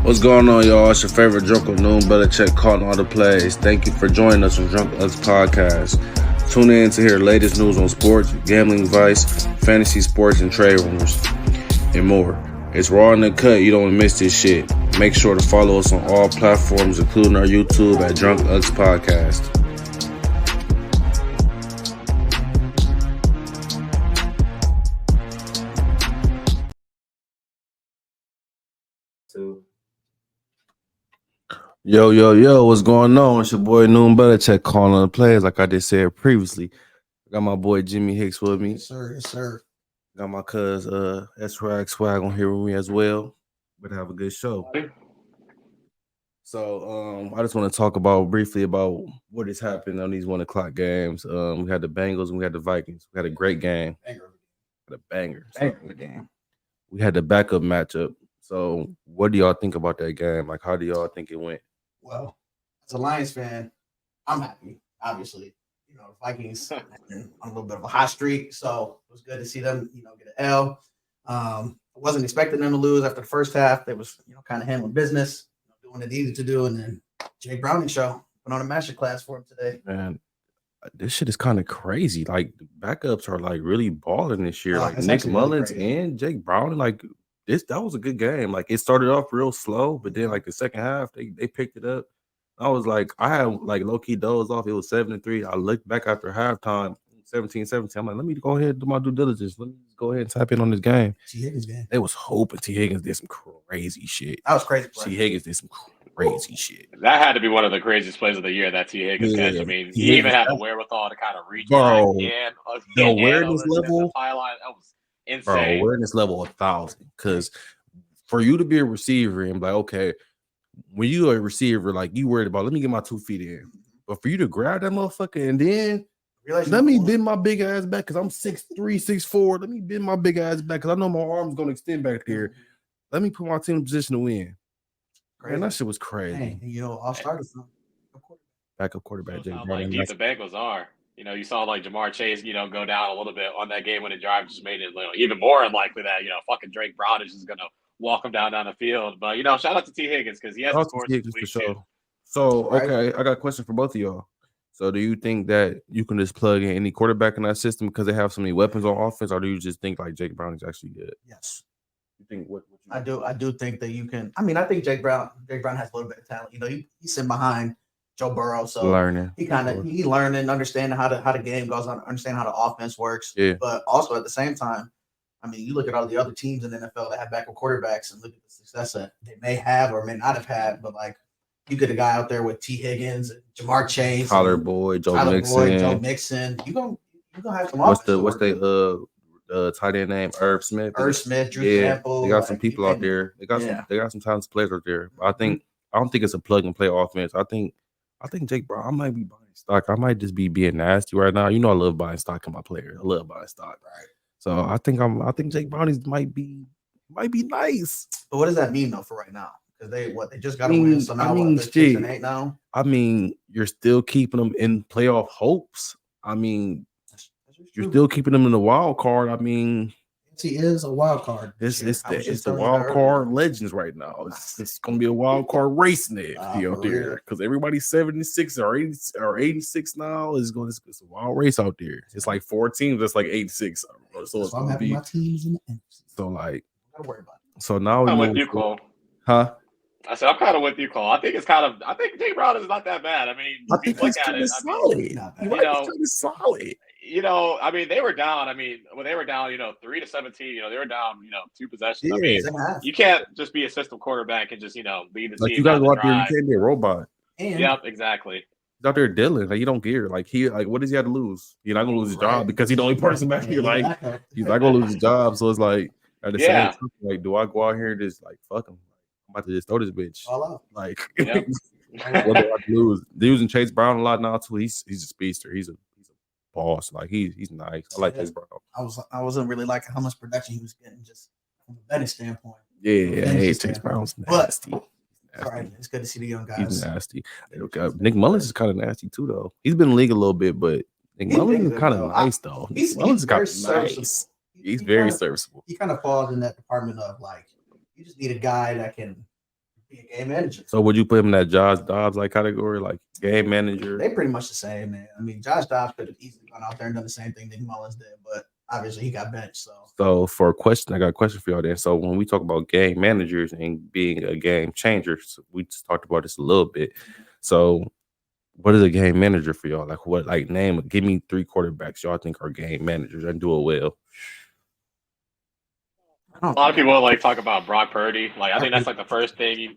What's going on, y'all? It's your favorite Drunk of Noon, Belichick calling all the plays. Thank you for joining us on Drunk Us Podcast. Tune in to hear the latest news on sports, gambling advice, fantasy sports, and trade rumors, and more. It's raw in the cut. You don't want to miss this shit. Make sure to follow us on all platforms, including our YouTube at Drunk Us Podcast. Yo, what's going on? It's your boy Noon Belichick calling on the plays, like I just said previously. I got my boy Jimmy Hicks with me. Yes, sir. Got my cuz S-Swag Swag on here with me as well. But have a good show. So I just want to talk briefly about what has happened on these 1 o'clock games. We had the Bengals and we had the Vikings. We had a great game. The banger Game. We had the backup matchup. So what do y'all think about that game? Like, how do y'all think it went? Well, as a Lions fan, I'm happy, obviously. You know, the Vikings on a little bit of a hot streak, so it was good to see them, get an L. I wasn't expecting them to lose after the first half. They was, kind of handling business, doing what they needed to do, and then Jake Browning show went on a masterclass for him today. Man, this shit is kind of crazy. Like, the backups are like really balling this year. Like Nick Mullins really and Jake Browning, like that was a good game. Like, it started off real slow, but then like the second half, they picked it up. I was like, I had like low-key dozed off. It was 7-3. I looked back after halftime, 17-17. I'm like, let me go ahead and do my due diligence. Let me go ahead and tap in on this game. T. Higgins game. They was hoping T. Higgins did some crazy shit. That was crazy. T. Higgins did some crazy shit. That had to be one of the craziest plays of the year, that T. Higgins catch. I mean, he even had the wherewithal to kind of reach bro, again. The awareness level. That was insane. Bro, awareness level 1,000. Because for you to be a receiver and be like, okay, when you are a receiver, like, you worried about, let me get my 2 feet in. But for you to grab that motherfucker and then let me bend my big ass back because I'm 6'3", 6'4". Let me bend my big ass back because I know my arm's going to extend back there. Let me put my team in position to win. Man, that shit was crazy. Hey, all started from backup quarterback. How deep the Bengals are. You saw like Jamar Chase, go down a little bit on that game-winning drive, just made it even more unlikely that, fucking Drake Brown is just going to walk him down the field. But, shout out to T. Higgins because he has the course for sure. So, okay, I got a question for both of y'all. So, do you think that you can just plug in any quarterback in that system because they have so many weapons on offense, or do you just think like Jake Brown is actually good? Yes. You think what you I do think that you can. I mean, I think Jake Brown has a little bit of talent. He's sitting behind Joe Burrow, so learning. He learning, understanding how the game goes on, understanding how the offense works. Yeah. But also at the same time, I mean, you look at all the other teams in the NFL that have backup quarterbacks and look at the success that they may have or may not have had. But like, you get a guy out there with T. Higgins, Jamar Chase, Tyler Boyd, Joe Mixon. You gonna have some. What's the tight end name? Irv Smith, Drew Sample. They got some people out there. They got some talented players out there. But I don't think it's a plug and play offense. I think Jake Brown, I might be buying stock. I might just be being nasty right now. I love buying stock in my players. I love buying stock. Right. So I think Jake Brown might be nice. But what does that mean though for right now? Because they just got to win. So now they're 6-8 now. I mean, you're still keeping them in playoff hopes. I mean, you're still keeping them in the wild card. I mean, he is a wild card. It's the wild card legends right now. It's going to be a wild card race out there because everybody's 76 or 80 or 86 now. It's a wild race out there. It's like 4 teams. That's like 86. So it's I'm having my teams in the NFC. So like, don't worry about it. So now I'm with you, Cole. Huh? I said I'm kind of with you, Cole. I think Jake Brown is not that bad. I mean, I think he's kind of solid. Solid. I mean, they were down. I mean, when they were down, 3-17, they were down, 2 possessions. Yeah. I mean, you can't just be a system quarterback and just, lead the like team. You got to go out there. You can't be a robot. Yep, exactly. He's out there dealing. Like, you don't care. Like, what does he have to lose? You're not going to lose his job because he's the only person back here. Like, he's not going to lose his job. So it's like, at the same time, like, do I go out here and just, like, fuck him? I'm about to just throw this bitch. All out. Like, what do I lose? They're using Chase Brown a lot now, too. He's a speedster. He's a boss. Like, he's nice. I like Chase Brown. I wasn't really liking how much production he was getting just from a betting standpoint. Yeah, Chase Brown's nasty. Sorry, it's good to see the young guys. He's nasty. Nick Mullins is kind of nasty, too, though. He's been in the league a little bit, but Nick Mullins is kind of nice, though. Mullins is kind of nice. He's very serviceable. He kind of falls in that department of, like, you just need a guy that can be a game manager. So would you put him in that Josh Dobbs like category, like game manager? They pretty much the same, man. I mean, Josh Dobbs could have easily gone out there and done the same thing Nick Mullins did, but obviously he got benched. So for a question, I got a question for y'all then. So when we talk about game managers and being a game changer, so we just talked about this a little bit. So what is a game manager for y'all? Like what? Like give me 3 quarterbacks y'all think are game managers and do it well. A lot of people like talk about Brock Purdy. Like I think that's like the first thing you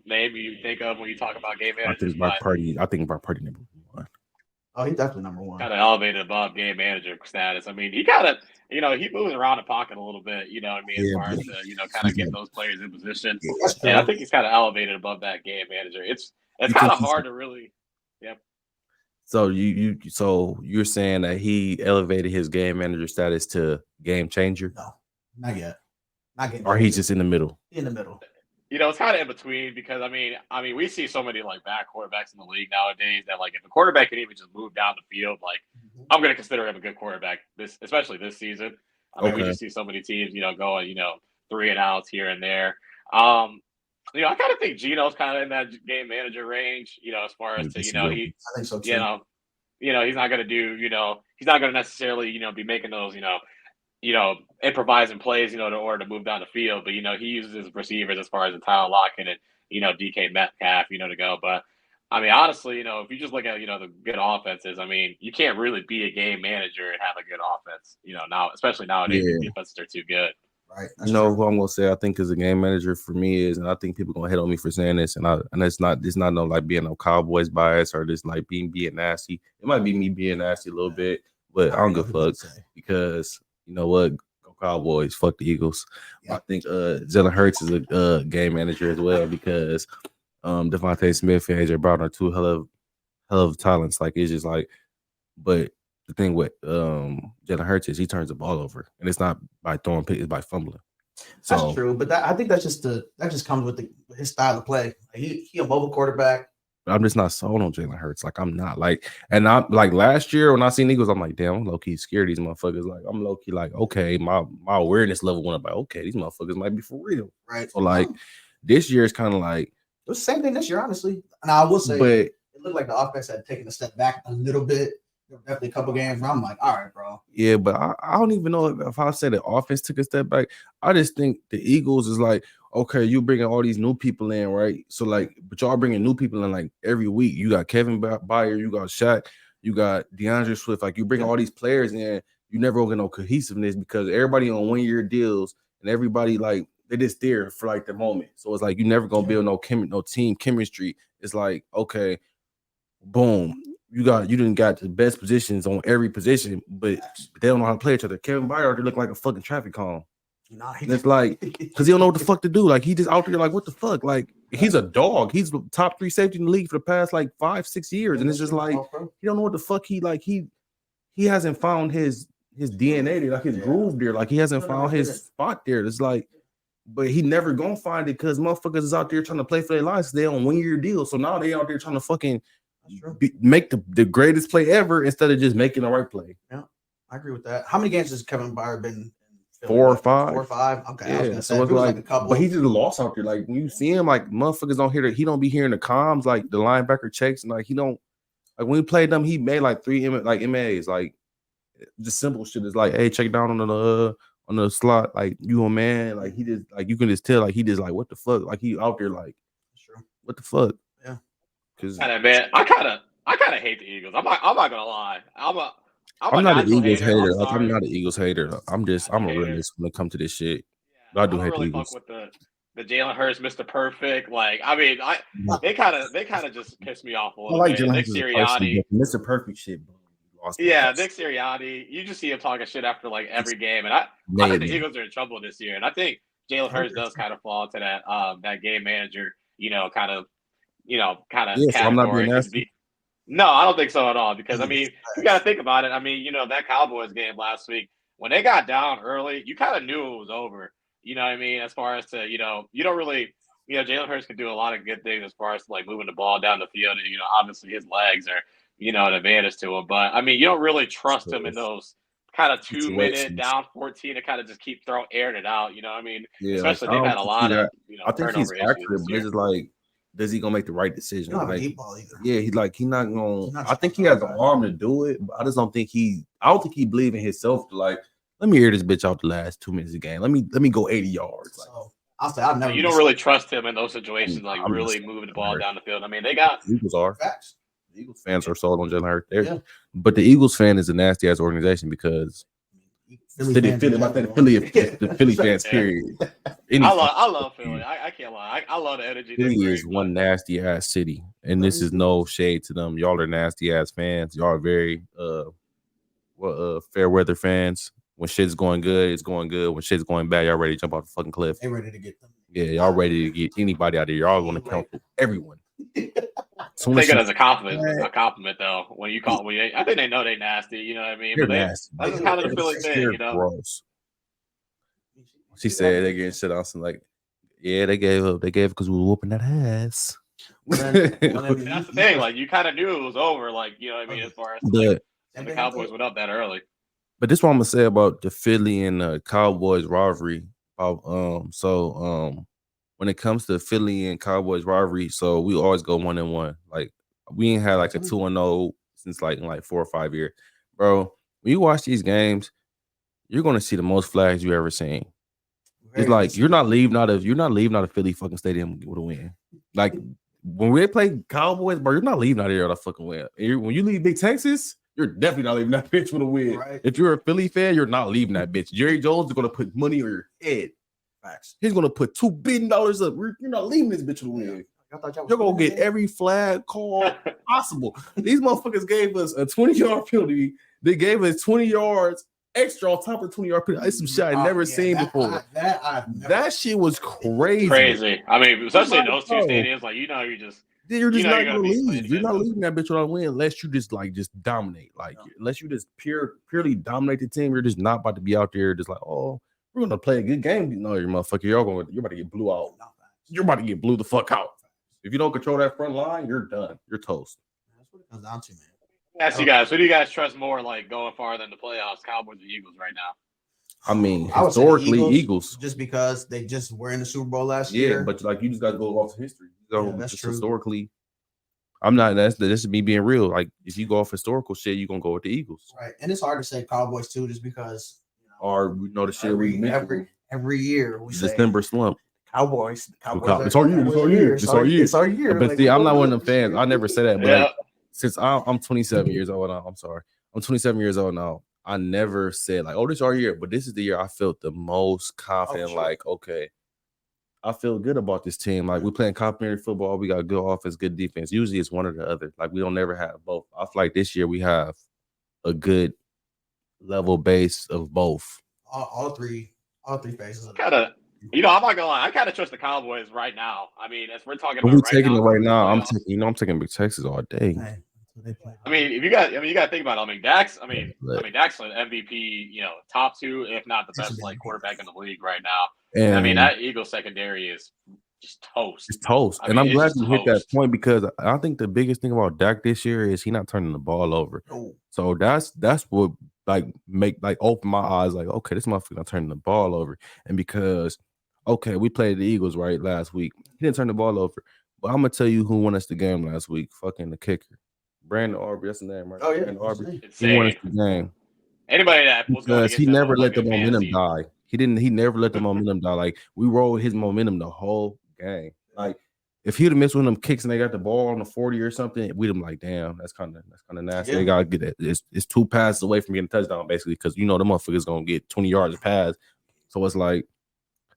think of when you talk about game managers. I think Brock Purdy number 1. Oh, he's definitely number 1. Kind of elevated above game manager status. I mean, he kind of, he moves around the pocket a little bit. You know what I mean? As far as kind of get those players in position. And I think he's kind of elevated above that game manager. It's kind of hard to really. Yep. So you're saying that he elevated his game manager status to game changer? No, not yet. Not getting. Or he's just in the middle. In the middle. It's kind of in between because I mean, we see so many like bad quarterbacks in the league nowadays that like if a quarterback can even just move down the field, like I'm going to consider him a good quarterback. Especially this season. I mean, we just see so many teams, going, 3 and outs here and there. I kind of think Gino's kind of in that game manager range. As far as to I think so too. He's not going to do. He's not going to necessarily be making those. Improvising plays, in order to move down the field. But, he uses his receivers as far as the Tyler Lockett and, DK Metcalf, to go. But, I mean, honestly, if you just look at, the good offenses, I mean, you can't really be a game manager and have a good offense, now, especially nowadays, the defenses are too good. Right. Who I'm going to say I think is a game manager for me is, and I think people going to hit on me for saying this, and it's not no like being a Cowboys bias or just like being nasty. It might be me being nasty a little bit, but I don't give a fuck because – you know what? Go Cowboys. Fuck the Eagles. Yeah. I think Jalen Hurts is a game manager as well because Devontae Smith and AJ Brown are 2 hell of talents. Like it's just like, but the thing with Jalen Hurts is he turns the ball over, and it's not by throwing picks, it's by fumbling. So, that's true, but I think that just comes with his style of play. Like he a mobile quarterback. I'm just not sold on Jalen Hurts. Like I'm not like, and I'm like last year when I seen Eagles, I'm like, damn, I'm low key scared of these motherfuckers. Like I'm low key like, okay, my awareness level went up. Like, okay, these motherfuckers might be for real. Right. So like this year is kind of like it was the same thing this year, honestly. Now I will say, but it looked like the offense had taken a step back a little bit. There were definitely a couple games where I'm like, all right, bro. Yeah, but I don't even know if I said the offense took a step back. I just think the Eagles is like, okay, you bringing all these new people in, right? So like, but y'all bringing new people in like every week. You got Kevin Byard, you got Shaq, you got DeAndre Swift. Like you bring all these players in, you never get no cohesiveness because everybody on 1-year deals and everybody like they're just there for like the moment. So it's like you never gonna build no team chemistry. It's like okay, boom. You didn't got the best positions on every position, but they don't know how to play each other. Kevin Byard, they look like a fucking traffic cone. It's like because he don't know what the fuck to do. Like he just out there like what the fuck? Like he's a dog. He's the top 3 safety in the league for the past like 5-6 years, and it's just like he don't know what the fuck he hasn't found his DNA there, like his groove there. Like he hasn't found his spot there. It's like, but he never gonna find it because motherfuckers is out there trying to play for their lives. They on 1-year deals, so now they out there trying to fucking make the greatest play ever instead of just making the right play. Yeah, I agree with that. How many games has Kevin Byard been? 4 or 5. 4 or 5. Okay, yeah. I was gonna say, so it's like a couple. But he just lost out there. Like when you see him, like motherfuckers don't hear he don't be hearing the comms, like the linebacker checks, and like he don't like when he played them, he made like 3 MAs, like just simple shit. Is like, hey, check down on the slot, like you a man, like he just like you can just tell, like he just like what the fuck, like he out there like, what the fuck, yeah. Because man, I kind of hate the Eagles. I'm not gonna lie. I'm not an Eagles hater. Like, I'm not an Eagles hater. I'm a realist when it comes to this shit. But I do hate really the Eagles. Fuck with the Jalen Hurts, Mr. Perfect. Like, I mean, they kind of just piss me off a little bit. Nick Sirianni, Mr. Perfect shit, bro. Nick Sirianni. You just see him talking shit after like every game, and I think the Eagles are in trouble this year. And I think Jalen Hurts does kind of fall into that game manager, kind of Yeah, category. so I'm not being nasty. No, I don't think so at all. Because I mean, you got to think about it. I mean, that Cowboys game last week when they got down early, you kind of knew it was over. You know what I mean? As far as to you don't really, Jalen Hurts can do a lot of good things as far as like moving the ball down the field. And obviously his legs are an advantage to him. But I mean, you don't really trust him in those kind of 2-minute down 14 to kind of just keep airing it out. You know what I mean? Yeah, especially they've had a lot of I think he's accurate, but it's just like. does he gonna make the right decision? You don't have Like, a deep ball either. yeah, he's not gonna. He's not I think he has the arm to do it, but I just don't think I don't think he believes in himself to like. Let me air this bitch out the last 2 minutes of the game. Let me go 80 yards. Like, So I'll say I've never. You don't really trust him in those situations, like really moving the ball down the field. I mean, they got Eagles are. Facts. The Eagles fans are sold on Jalen Hurts. But the Eagles fan is a nasty ass organization because the Philly fans, period. I love Philly. I can't lie. I love the energy. Philly is one nasty ass city, and this is no shade to them. Y'all are nasty ass fans. Y'all are very fair weather fans. When shit's going good, it's going good. When shit's going bad, y'all ready to jump off the fucking cliff. They ready to get them. Yeah, y'all ready to get anybody out of there. Y'all want to count everyone. Take it as a compliment though. When you call, I think they know they nasty. You know what I mean? They're but nasty. That's kind of the Philly thing, you know. Gross. She said they getting shit on some like, yeah, they gave up. They gave because we were whooping that ass. That's the thing. Like you kind of knew it was over. Like you know what I mean? As far as the Cowboys went up that early. But this is what I'm gonna say about the Philly and Cowboys rivalry. When it comes to Philly and Cowboys rivalry, so we always go 1-1. Like we ain't had like a 2-0 since like 4 or 5 years, bro. When you watch these games, you're gonna see the most flags you ever seen. It's like you're not leaving out of Philly fucking stadium with a win. Like when we play Cowboys, bro, you're not leaving out of here with a fucking win. When you leave Big Texas, you're definitely not leaving that bitch with a win. Right. If you're a Philly fan, you're not leaving that bitch. Jerry Jones is gonna put money on your head. Facts. He's gonna put $2 billion up. You're not leaving this bitch with a win. You're gonna get every flag call possible. These motherfuckers gave us a 20-yard penalty. They gave us 20 yards extra on top of the 20-yard penalty. That's some shit I never seen before. That shit was crazy. Crazy. I mean, especially in those two stadiums, like you're just not gonna leave. You're not leaving that bitch without a win unless you just dominate. Unless you just purely dominate the team. You're just not about to be out there just like, oh, we're gonna play a good game. No, you motherfucker, you're about to get blew out. You're about to get blew the fuck out. If you don't control that front line, you're done. You're toast. That's what it comes down to, man. Ask you guys, who do you guys trust more, like going farther in the playoffs, Cowboys or Eagles right now? I mean, historically, Eagles, just because they just were in the Super Bowl last year. Yeah, but you just got to go off history. That's true. Historically, I'm not. This is me being real. Like, if you go off historical shit, you're gonna go with the Eagles, right? And it's hard to say Cowboys too, just because. The shit every year we say December slump. Cowboys. It's our year. But see, I'm not one of them fans. I never say that. But since I'm 27 years old now, I'm 27 years old now. I never said like, oh, this is our year. But this is the year I felt the most confident. Like, okay, I feel good about this team. Like, we're playing complimentary football. We got good offense, good defense. Usually it's one or the other. Like, we don't never have both. I feel like this year we have a good level base of both. All three phases. I'm not gonna lie. I kind of trust the Cowboys right now. I mean, as we're talking about, we're taking it right now. I'm taking Big Texas all day. Hey, I mean, you got to think about it. I mean, Dak's an MVP. Top two, if not the best, quarterback in the league right now. And I mean, that Eagles secondary is just toast. It's toast. And I'm glad you hit that point because I think the biggest thing about Dak this year is he's not turning the ball over. Oh. So that's what open my eyes. Like, okay, this motherfucker not turning the ball over. And because we played the Eagles right last week, he didn't turn the ball over. But I'm gonna tell you who won us the game last week. Fucking the kicker, Brandon Aubrey. That's the name, right? Oh yeah, Brandon Aubrey. He won us the game. Anybody that because he never let the momentum die. He never let the momentum die. Like, we rode his momentum the whole game. Like, if he'd have missed one of them kicks and they got the ball on the 40 or something, we'd have been like, damn, that's kind of nasty. Yeah. They gotta get it. It's 2 passes away from getting a touchdown, basically, because the motherfucker's gonna get 20 yards of pass. So it's like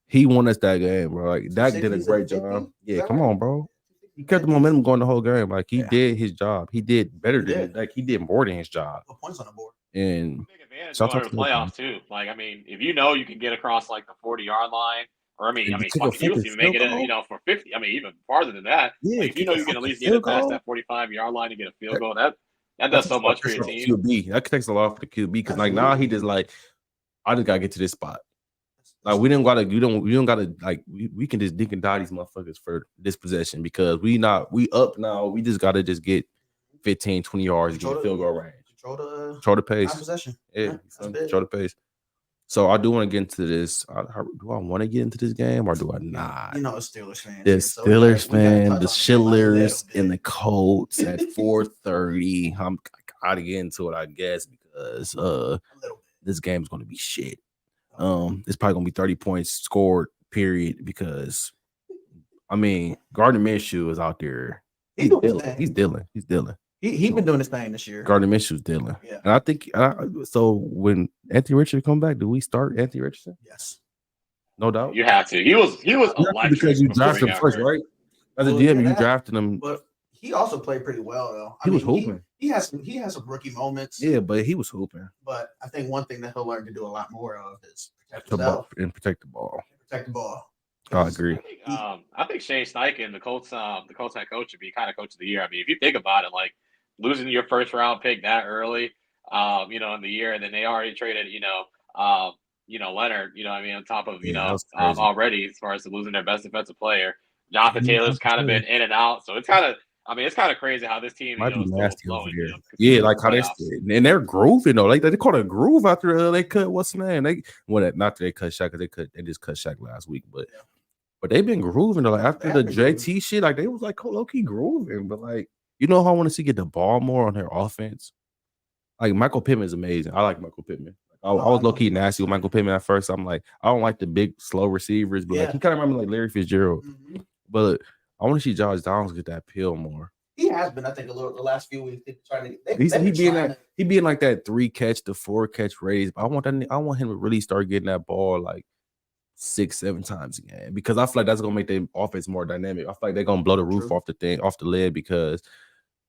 he won us that game, bro. Like, Dak did a great job. Yeah, come on, bro. He kept the momentum going the whole game. Like, he did his job. He did better than he did more than his job. Points on the board. And big advantage going to the playoffs too. Like, I mean, if you can get across like the 40-yard line, or you even make it, for 50. I mean, even farther than that. Yeah, like, if you can at least get it past that 45-yard line and get a field goal, that does so much for your team. QB. That takes a lot for the QB because now he just I just gotta get to this spot. Like, we don't gotta we can just dink and die these motherfuckers for this possession because we up now. We just gotta get 15, 20 yards and get a field goal range. Control the pace. Possession. Yeah, control the pace. So I do want to get into this. Do I want to get into this game or do I not? You know, a Steelers fan. The Steelers fan, the Schillers, and the Colts at 4:30. I gotta get into it, I guess, because this game's gonna be shit. It's probably gonna be 30 points scored, period. Because I mean, Gardner Minshew is out there. He's dealing. He's been doing his thing this year. Gardner Minshew's dealing. Yeah. And I think so. When Anthony Richardson come back, do we start Anthony Richardson? Yes. No doubt. You have to. He was electric because you drafted him first, right? As a DM, you drafted him. But he also played pretty well, though. He was hooping. He has some rookie moments. Yeah, but he was hooping. But I think one thing that he'll learn to do a lot more of is protect himself and protect the ball. Protect the ball. I agree. I think Shane Steichen, the Colts head coach, should be kind of coach of the year. I mean, if you think about it, like losing your first round pick that early, in the year, and then they already traded, Leonard, on top of, already as far as losing their best defensive player. Jonathan Taylor's kind of been in and out. So it's kind of crazy how this team might be nasty over here. Yeah, like how they're grooving though. Like they caught a groove after they cut what's the name? Not that they cut Shaq, because they just cut Shaq last week, but they've been grooving though. Like after the JT shit, like they was like low key grooving. But like, you know how I want to see get the ball more on their offense? Like Michael Pittman is amazing. I like Michael Pittman. I was low key nasty with Michael Pittman at first. I'm like, I don't like the big slow receivers, but like he kind of remember like Larry Fitzgerald. Mm-hmm. But I want to see Josh Downs get that pill more. He has been, I think, the last few weeks trying to. He being like that 3-catch to 4-catch raise. But I want him to really start getting that ball like 6-7 times a game, because I feel like that's gonna make the offense more dynamic. I feel like they're gonna blow the roof off the lid, because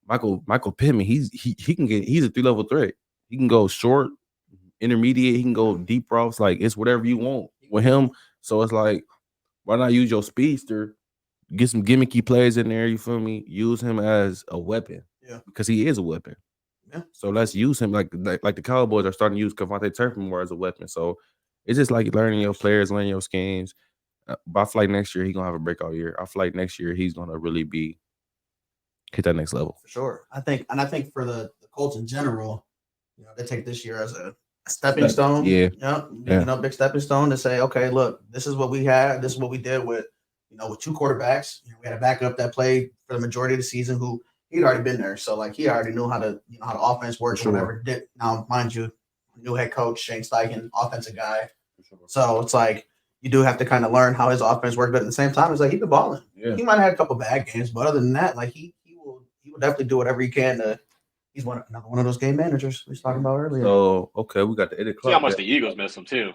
Michael Pittman, he's a 3-level threat. He can go short, intermediate, he can go deep routes. Like it's whatever you want with him. So it's like, why not use your speedster? Get some gimmicky plays in there, you feel me? Use him as a weapon. Yeah. Because he is a weapon. Yeah. So let's use him like the Cowboys are starting to use Cavante Turpin more as a weapon. So it's just like learning your players, learning your schemes. But I feel like next year he's gonna have a breakout year. I feel like next year he's gonna really hit that next level. For sure. I think for the Colts in general, they take this year as a stepping stone. Yeah. Big stepping stone to say, okay, look, this is what we had. This is what we did with two quarterbacks. We had a backup that played for the majority of the season who he'd already been there. So like he already knew how the offense works or whatever. Now, mind you, new head coach, Shane Steichen, offensive guy. So it's like you do have to kind of learn how his offense works, but at the same time, it's like he's been balling. Yeah. He might have had a couple bad games, but other than that, like he will definitely do whatever he can to. He's another one of those game managers we was talking about earlier. So okay, we got the 8 o'clock. See how much the Eagles miss him too.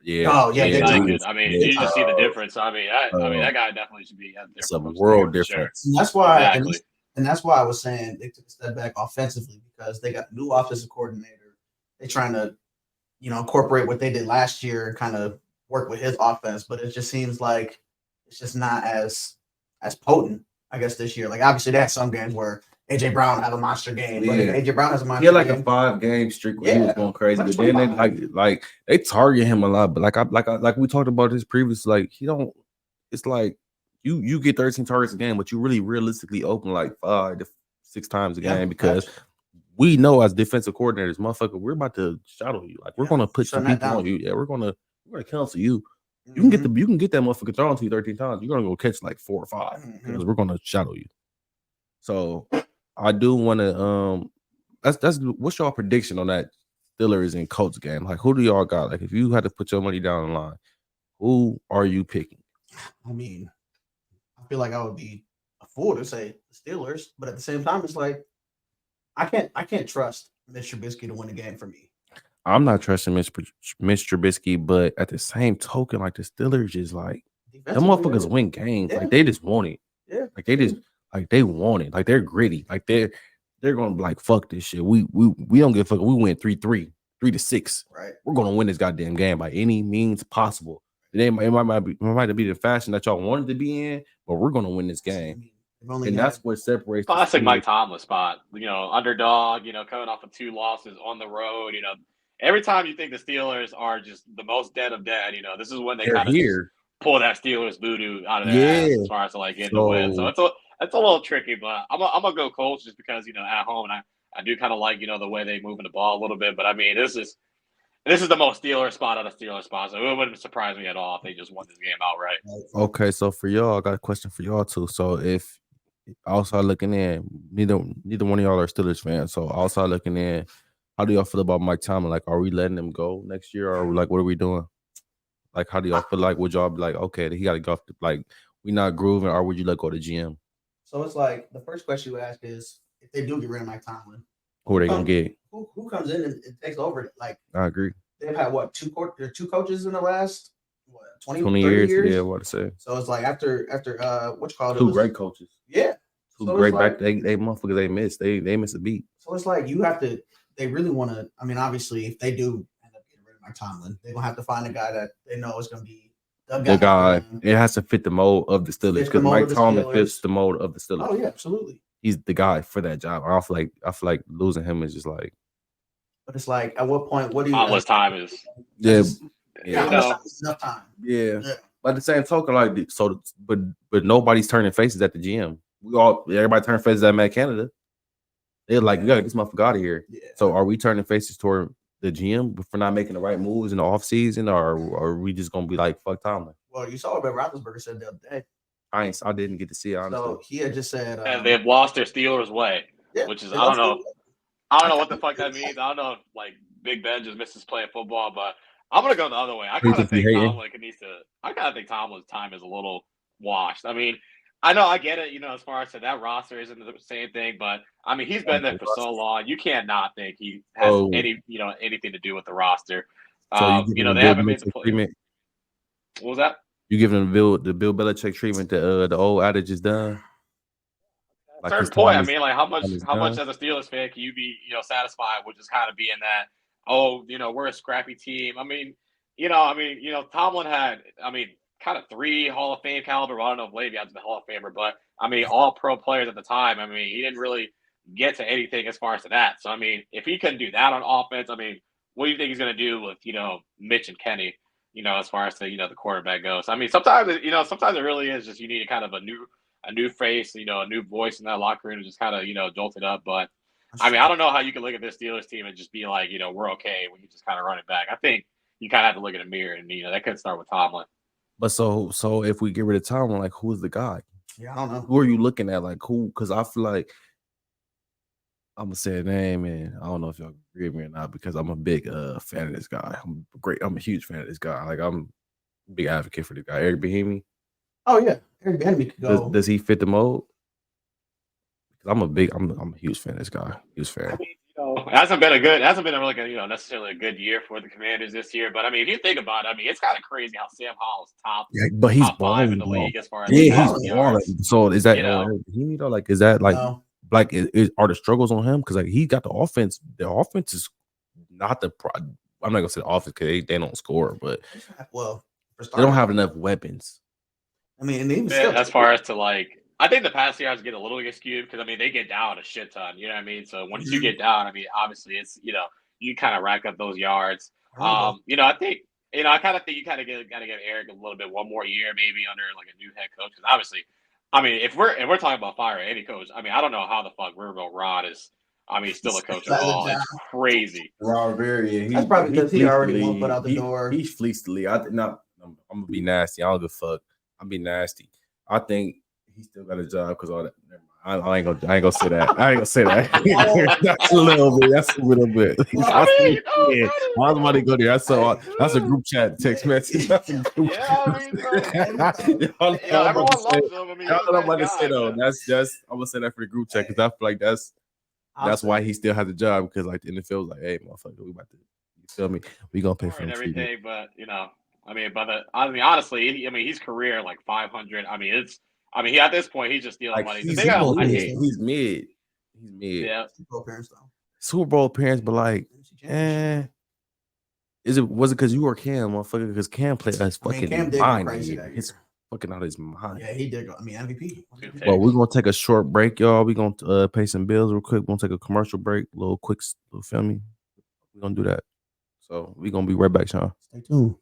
Yeah. Oh yeah. You just see the difference. I mean, that guy definitely should be. It's a world difference. Sure. And that's why. Exactly. And that's why I was saying they took a step back offensively, because they got a new offensive coordinator. They're trying to, incorporate what they did last year and kind of work with his offense. But it just seems like it's just not as potent, I guess, this year. Like obviously they had some games where AJ Brown had a monster game. But AJ Brown has a monster game. He had like a 5-game streak where he was going crazy. But then they target him a lot. But like we talked about this previously, like it's like you get 13 targets a game, but you really realistically open like 5 to 6 times a game, because we know as defensive coordinators, motherfucker, we're about to shadow you. Like we're gonna put some people on you. Yeah, we're gonna cancel you. You can get that motherfucker thrown to you 13 times. You're gonna go catch like 4 or 5 because we're gonna shadow you. So I do want to that's what's your prediction on that Steelers and Colts game? Like who do y'all got? Like if you had to put your money down the line, who are you picking? I mean, I feel like I would be a fool to say the Steelers, but at the same time, it's like I can't trust Mitch Trubisky to win the game for me. I'm not trusting Mitch Trubisky, but at the same token, like the Steelers is like them motherfuckers win games. Yeah. Like they just want it. Yeah. Like they just they want it. Like they're gritty. Like they're gonna be like, fuck this shit. We don't give a fuck. We win 3-3, 3-6. Right. We're gonna win this goddamn game by any means possible. It might be the fashion that y'all wanted to be in, but we're gonna win this game. And that's what separates. Classic Mike Tomlin spot. Underdog. Coming off of 2 losses on the road. Every time you think the Steelers are just the most dead of dead, this is when they kind of pull that Steelers voodoo out of their ass as far as getting the win. So it's a little tricky, but I'm gonna go Colts just because at home, and I do kind of like the way they moving the ball a little bit. But I mean, this is this is the most Steelers spot on a Steelers spot, so it wouldn't surprise me at all if they just won this game outright. Okay, so for y'all, I got a question for y'all too. So if outside looking in, neither one of y'all are Steelers fans. So outside looking in, how do y'all feel about Mike Tomlin? Like, are we letting him go next year, or like what are we doing? Like, how do y'all feel? Like, would y'all be like, okay, he got to go? Like, we not grooving, or would you let go to GM? So it's like the first question you ask is if they do get rid of Mike Tomlin, Who are they gonna get? Who comes in and takes over? Like, I agree. They've had what two coaches in the last 20 years? Yeah, what to say? So it's like after what you call it? Two great coaches. Yeah. Two great back. They motherfuckers they missed. They missed a beat. So it's like you have to. They really want to. I mean, obviously, if they do end up getting rid of Mike Tomlin, they're gonna have to find a guy that they know is gonna be the guy. It has to fit the mold of the Steelers because Mike Tomlin fits the mold of the Steelers. Oh yeah, absolutely. He's the guy for that job. I feel like losing him is just like. But it's like, at what point? What do you? How much time is? Yeah, enough time. Yeah. But at the same token, like but nobody's turning faces at the GM. Everybody turning faces at Matt Canada. They're like, you gotta get this motherfucker out of here. Yeah. So are we turning faces toward the GM for not making the right moves in the offseason, or are we just gonna be like, fuck Tomlin? Well, you saw what Ben Roethlisberger said the other day. I didn't get to see it, honestly. So he had just said they've lost their Steelers way, which is I don't know what the fuck that means. I don't know if like Big Ben just misses playing football, but I'm gonna go the other way. I kind of think Tomlin's time is a little washed. I mean, I know I get it, as far as that roster isn't the same thing, but I mean he's been there for so long. You can't not think he has anything to do with the roster. So they haven't made the play. What was that? You giving them the Bill Belichick treatment? The old adage is done. Like certain point, I mean, like how much as a Steelers fan can you be, satisfied with just kind of being that? Oh, we're a scrappy team. I mean, Tomlin had, kind of 3 Hall of Fame caliber. Well, I don't know if Le'Veon's the Hall of Famer, but I mean, all pro players at the time. I mean, he didn't really get to anything as far as to that. So I mean, if he couldn't do that on offense, I mean, what do you think he's going to do with Mitch and Kenny? As far as the quarterback goes. I mean, sometimes it really is just you need kind of a new face, a new voice in that locker room to just kind of jolt it up. But I mean, I don't know how you can look at this Steelers team and just be like, we're okay when you just kind of run it back. I think you kind of have to look in the mirror, and that could start with Tomlin. But so if we get rid of Tomlin, like who's the guy? Yeah, I don't know. Who are you looking at? Like who? Because I feel like I'm gonna say a name, and I don't know if y'all agree with me or not because I'm a big fan of this guy. I'm a huge fan of this guy. Like I'm a big advocate for this guy, Eric Bieniemy. Oh yeah, Eric Bieniemy could go. Does he fit the mold? I'm a huge fan of this guy. Huge fan. I mean, it hasn't been a really good, necessarily a good year for the Commanders this year. But I mean, if you think about it, I mean, it's kind of crazy how Sam Howell's top. Yeah, but he's top 5 in the league as far as he's balling. So is that like is that like no. like are the struggles on him? Because like he got the offense. The offense is not the. I'm not gonna say the offense because they don't score, but they don't have enough weapons. I mean, and even as far as to like. I think the past yards get a little bit skewed because, I mean, they get down a shit ton. You know what I mean? So once you get down, I mean, obviously it's, you kind of rack up those yards. I think, I kind of think you kind of got to give Eric a little bit one more year, maybe under like a new head coach. Because obviously, I mean, if we're talking about firing any coach, I mean, I don't know how the fuck Riverboat Rod is. I mean, still a coach at all. It's crazy. Rod Rivera, that's probably because he already won't put out the door. He fleeced the league. I'm gonna be nasty. I don't give a fuck. I'm be nasty. I think. He still got a job because all that. Never mind. I ain't gonna say that. I ain't gonna say that. That's a little bit. I was about to go there. That's a group chat text message. That's a group everyone loves him. I mean, I'm about to say though. That's just I'm gonna say that for the group chat because I feel like that's why he still has a job because like the NFL was like, hey, motherfucker, we about to. You feel me? We gonna pay for everything, but honestly, his career like 500. He at this point he's just stealing money. He's mid. Yeah. Super Bowl appearance, but like, was it because you were Cam, motherfucker? Because Cam played us fucking mind. He's fucking out of his mind. Yeah, he did. MVP. Well, we're gonna take a short break, y'all. We're gonna pay some bills real quick. We're gonna take a commercial break, little filming. We're gonna do that. So we're gonna be right back, Sean. Stay tuned.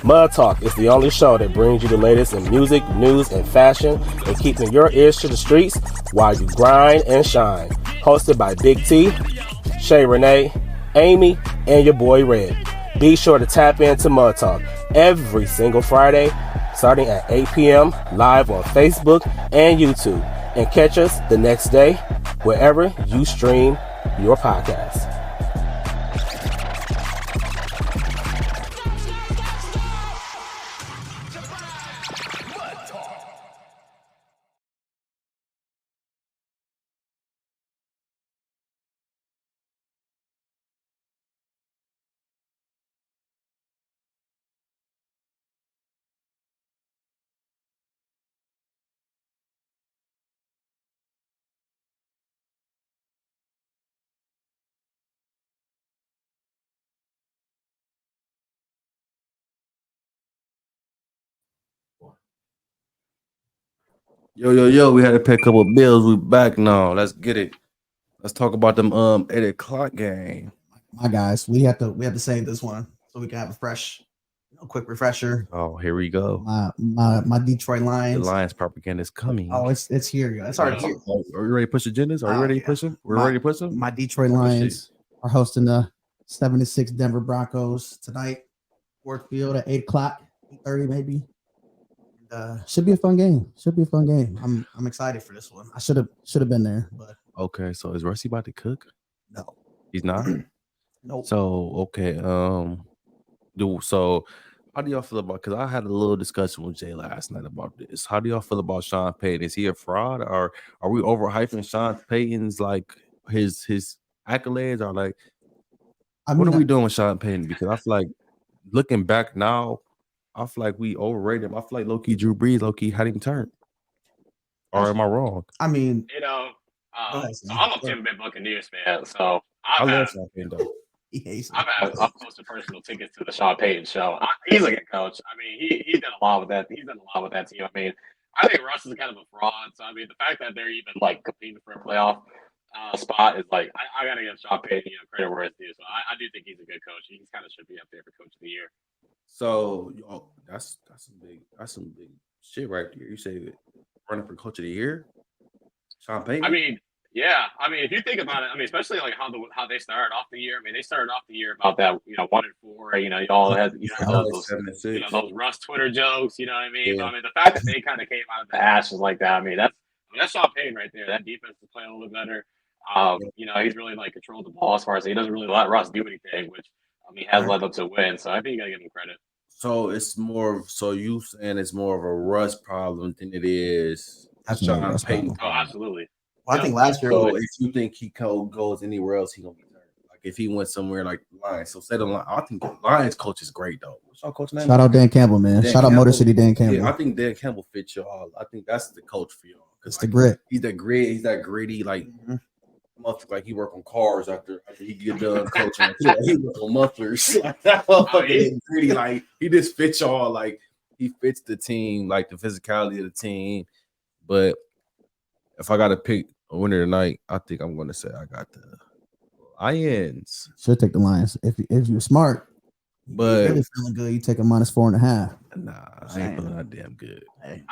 Mud Talk is the only show that brings you the latest in music, news, and fashion, and keeping your ears to the streets while you grind and shine. Hosted by Big T, Shay Renee, Amy, and your boy Red. Be sure to tap into Mud Talk every single Friday, starting at 8 p.m. live on Facebook and YouTube. And catch us the next day, wherever you stream your podcast. Yo, we had to pay a couple of bills. We back now. Let's get it. Let's talk about them 8 o'clock game. My guys, we have to save this one so we can have a fresh, quick refresher. Oh, here we go. My Detroit Lions. The Lions propaganda is coming. Oh, it's here, guys. It's already here. Are you ready to push agendas? Are you ready to push them? We're ready to push them? My Detroit Lions are hosting the 7-6 Denver Broncos tonight. Ford Field at 8 o'clock, 8:30 maybe. Should be a fun game. I'm excited for this one. I should have been there, but okay. So is Rusty about to cook? No, he's not. Nope. So okay. So how do y'all feel about? Because I had a little discussion with Jay last night about this. How do y'all feel about Sean Payton? Is he a fraud, or are we overhyping Sean Payton's like his accolades? Or like, what are we doing with Sean Payton? Because I feel like looking back now, I feel like we overrated him. I feel like low-key Drew Brees, low-key hadn't even turned. Or am I wrong? I mean, so I'm a Tampa Bay Buccaneers fan, so I love Sean Payton though. I've had up close to personal tickets to the Sean Payton show. He's a good coach. I mean, he's done a lot with that. He's done a lot with that team. I mean, I think Russ is kind of a fraud. So I mean, the fact that they're even like competing for a playoff spot is like I gotta give Sean Payton credit where it's due. So I do think he's a good coach. He kind of should be up there for Coach of the Year. So that's some big shit right there. You say that running for Coach of the Year, Sean Payton. I mean, yeah. I mean, if you think about it, I mean, especially like how they started off the year. I mean, they started off the year about that 1-4. Y'all had those Russ Twitter jokes. You know what I mean? Yeah. But, I mean, the fact that they kind of came out of the ashes like that. I mean, that's Sean Payton right there. That defense is playing a little better. He's really like controlled the ball as far as he doesn't really let Russ do anything, which has led them to win. So I think you gotta give him credit. So it's more. So you saying it's more of a Russ problem than it is Sean Payton? Oh, absolutely. Well, I think last year. So if you think he goes anywhere else, he gonna be turned. Like if he went somewhere like the Lions. So say the Lions. I think the Lions coach is great though. What's our coach name? Shout out Dan Campbell, man. Shout out Motor City Dan Campbell. Yeah, I think Dan Campbell fits y'all. I think that's the coach for y'all. It's the grit. He's that grit. He's that gritty. Like. Mm-hmm. Like he work on cars after he get done coaching. He work on mufflers. Gritty, like he just fits y'all. Like he fits the team, like the physicality of the team. But if I got to pick a winner tonight, I think I'm going to say I got the Lions. Should take the Lions if you're smart. But you're really feeling good, you take a -4.5. Nah, I ain't feeling that damn good. I'm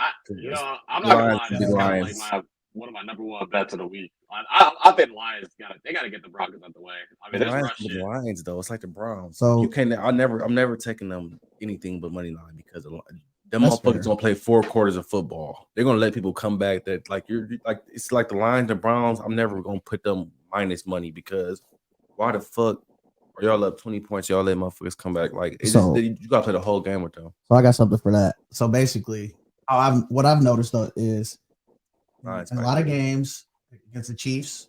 not gonna lie. This is kind of like one of my number one bets of the week. I think the Lions got to get the Broncos out the way. I mean, the Lions though, it's like the Browns. So you can't. I'm never taking them anything but money line because them motherfuckers gonna play 4 quarters of football. They're gonna let people come back. That like it's like the Lions and Browns. I'm never gonna put them minus money because why the fuck are y'all up 20 points? Y'all let motherfuckers come back. Like you gotta play the whole game with them. So I got something for that. So basically, what I've noticed though is. In a lot of games against the Chiefs,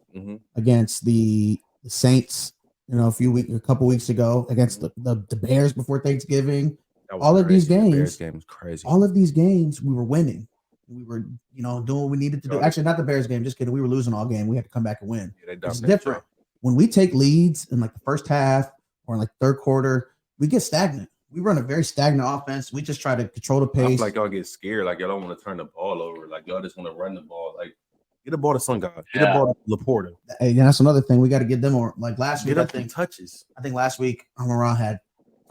against the Saints, a couple weeks ago, against the Bears before Thanksgiving. All of these games, the Bears game was crazy. All of these games, we were winning. We were, doing what we needed to do. Actually, not the Bears game. Just kidding. We were losing all game. We had to come back and win. Yeah, it's different. When we take leads in like the first half or in like third quarter, we get stagnant. We run a very stagnant offense. We just try to control the pace. Like y'all get scared. Like y'all don't want to turn the ball over. Like y'all just want to run the ball. Like get the ball to some guy. Get the ball to Laporta. Hey, that's another thing. We got to get them more. Like last week, I think touches. I think last week Amon-Ra had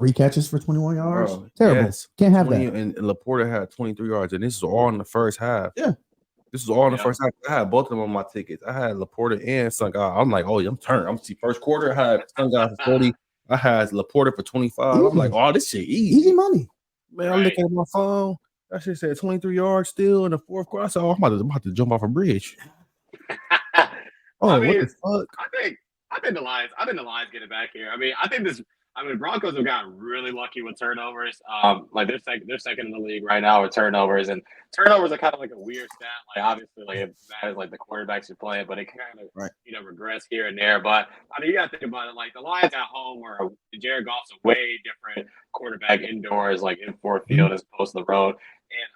3 catches for 21 yards. Bro, Terrible. yes. Can't have 20 that. And Laporta had 23 yards, and this is all in the first half. Yeah. This is all in the first half. I had both of them on my tickets. I had Laporta and Sungai. I'm like, oh, I'm turning. I'm see first quarter. I had Sungai for 40. I had Laporta for 25. I'm like, oh, this shit easy money. Man, I'm looking at my phone. That shit said 23 yards still in the fourth quarter. I said, oh, I'm about to jump off a bridge. What the fuck? I think the Lions get it back here. Broncos have gotten really lucky with turnovers. Like they're second in the league right now with turnovers, and turnovers are kind of like a weird stat. Like obviously, like it matters like the quarterbacks you're playing, but it kind of regress here and there. But you got to think about it. Like the Lions at home, where Jared Goff's a way different quarterback indoors, like in Ford Field as opposed to the road.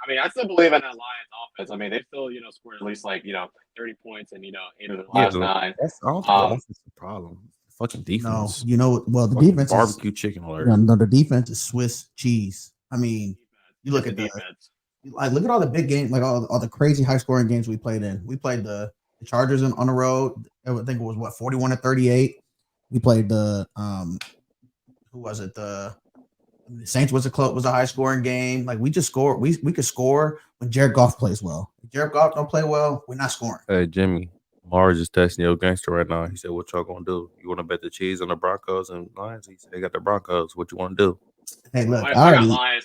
And I still believe in that Lions offense. They still scored at least 30 points in 8 of the last 9. That's the problem. Fucking defense. No, well, the defense barbecue chicken alert. No, the defense is Swiss cheese. You look at defense. Look at all the big games, like all the crazy high scoring games we played in. We played the Chargers on the road. I think it was 41-38. We played the who was it? The Saints was a high scoring game. Like we just score. We could score when Jared Goff plays well. If Jared Goff don't play well, we're not scoring. Hey Jimmy, Mars is testing your gangster right now. He said, "What y'all gonna do? You want to bet the cheese on the Broncos and Lions?" He said, "They got the Broncos. What you want to do?" Hey, look, I got Lions.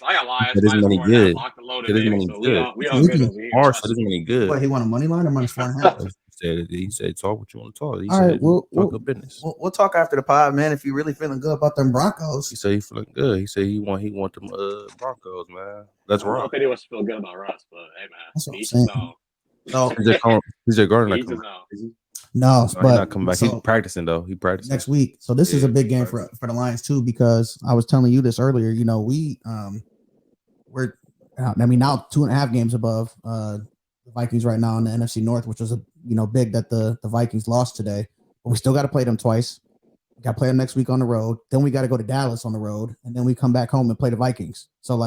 It isn't any good. It isn't Mars said it isn't any good. What, he want a money line or -4.5? He said, talk what you want to talk. He all said, right, talk good business. We'll talk after the pod, man. If you really feeling good about them Broncos, he said he feeling good. He said he want them Broncos, man. That's right. I don't think he wants to feel good about Russ, but hey, man, that's what I'm saying. So CJ Gardner no, he's but not coming back. He's practicing though. He practicing next week. So this is a big game for the Lions too, because I was telling you this earlier. We're now 2.5 games above the Vikings right now in the NFC North, which was big that the Vikings lost today. But we still got to play them twice. We got to play them next week on the road. Then we got to go to Dallas on the road, and then we come back home and play the Vikings. So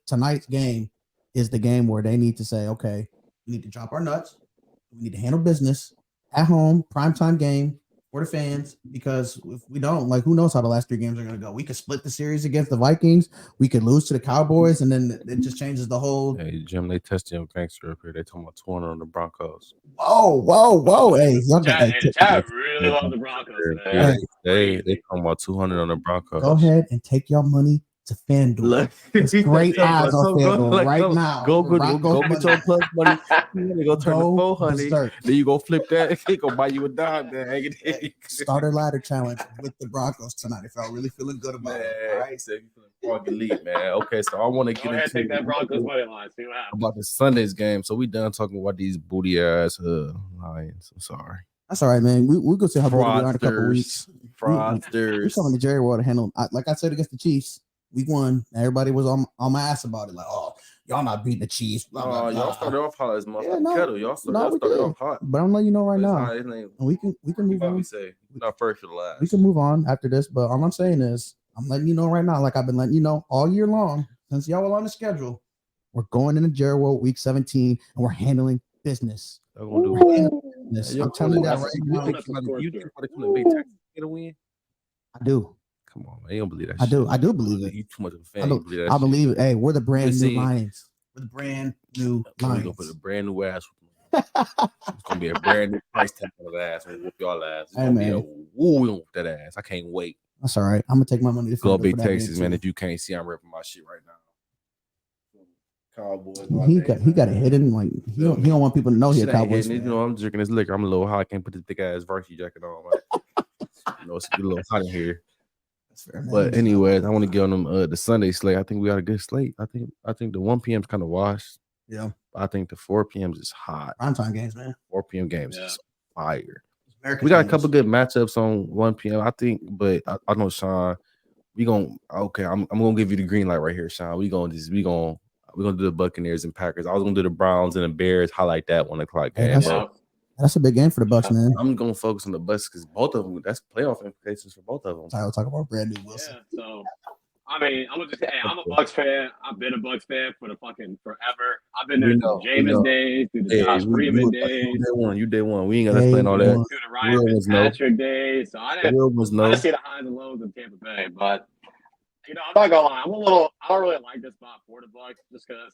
tonight's game is the game where they need to say, okay, we need to drop our nuts. We need to handle business at home, primetime game for the fans, because if we don't, who knows how the last 3 games are going to go. We could split the series against the Vikings. We could lose to the Cowboys, and then it just changes the whole. Hey, Jim, they testing your gangster up here. They talking about 200 on the Broncos. Whoa. Hey, Chad really love the Broncos. They talking about 200 on the Broncos. Go ahead and take your money to FanDuel. It's great odds on FanDuel right now. Go get your plus money. Go turn to 400. Then you go flip that. He gonna buy you a dime. Starter ladder challenge with the Broncos tonight. If y'all really feeling good about it, all right. So you feeling elite, man. Okay, so I want to get into take that Broncos money line. See what happens about the Sunday's game. So we done talking about these booty ass Lions. I'm sorry. That's all right, man. We'll go see how booty we are in a couple weeks. Fraudsters. We're coming to Jerry World to handle. Like I said against the Chiefs. Week 1, everybody was on my ass about it. Like, oh, y'all not beating the Chiefs. Blah, blah, blah. Y'all started off hot as motherfucking kettle. Y'all started off hot. But I'm letting you know right now. We can move on. Not first or last. We can move on after this. But all I'm saying is, I'm letting you know right now, like I've been letting you know all year long, since y'all were on the schedule, we're going into Jerry World week 17, and we're handling business. I'm telling you that right now. You think somebody come to Big Texas get a win? I do. Come on, man. You don't believe that shit. I do believe it. You too much of a fan. I believe it. Hey, we're the brand new Lions. We're the brand new Lions. We're gonna put a brand new ass. It's gonna be a brand new price tag on the ass. We'll whoop y'all ass. It's gonna be we gonna whoop that ass. I can't wait. That's all right. I'm gonna take my money to go Big Texas, man. If you can't see, I'm ripping my shit right now. Cowboys. He got a hidden he don't want people to know he's a Cowboys. I'm drinking this liquor. I'm a little hot. I can't put this thick ass varsity jacket on. It's a little hot in here. But anyways, I want to get on them the Sunday slate. I think we got a good slate. I think the 1 p.m. is kind of washed. Yeah. I think the 4 p.m. is hot. Primetime games, man. 4 p.m. games is fire. We got a couple good matchups on 1 p.m. I think, but I know Sean. I'm gonna give you the green light right here, Sean. We're gonna do the Buccaneers and Packers. I was gonna do the Browns and the Bears. Highlight that 1 o'clock game. That's a big game for the Bucs, man. I'm gonna focus on the Bucs because both of them. That's playoff implications for both of them. I'll talk about Brandon Wilson. Yeah, so I'm gonna just say, I'm a Bucs fan. I've been a Bucs fan for the fucking forever. I've been there through the Jameis days, through the Josh Freeman days. You day one. We ain't gotta explain all that. Through the Ryan Fitzpatrick days. So I didn't see the highs and lows of Tampa Bay, but I'm not gonna lie. I don't really like this spot for the Bucks just because.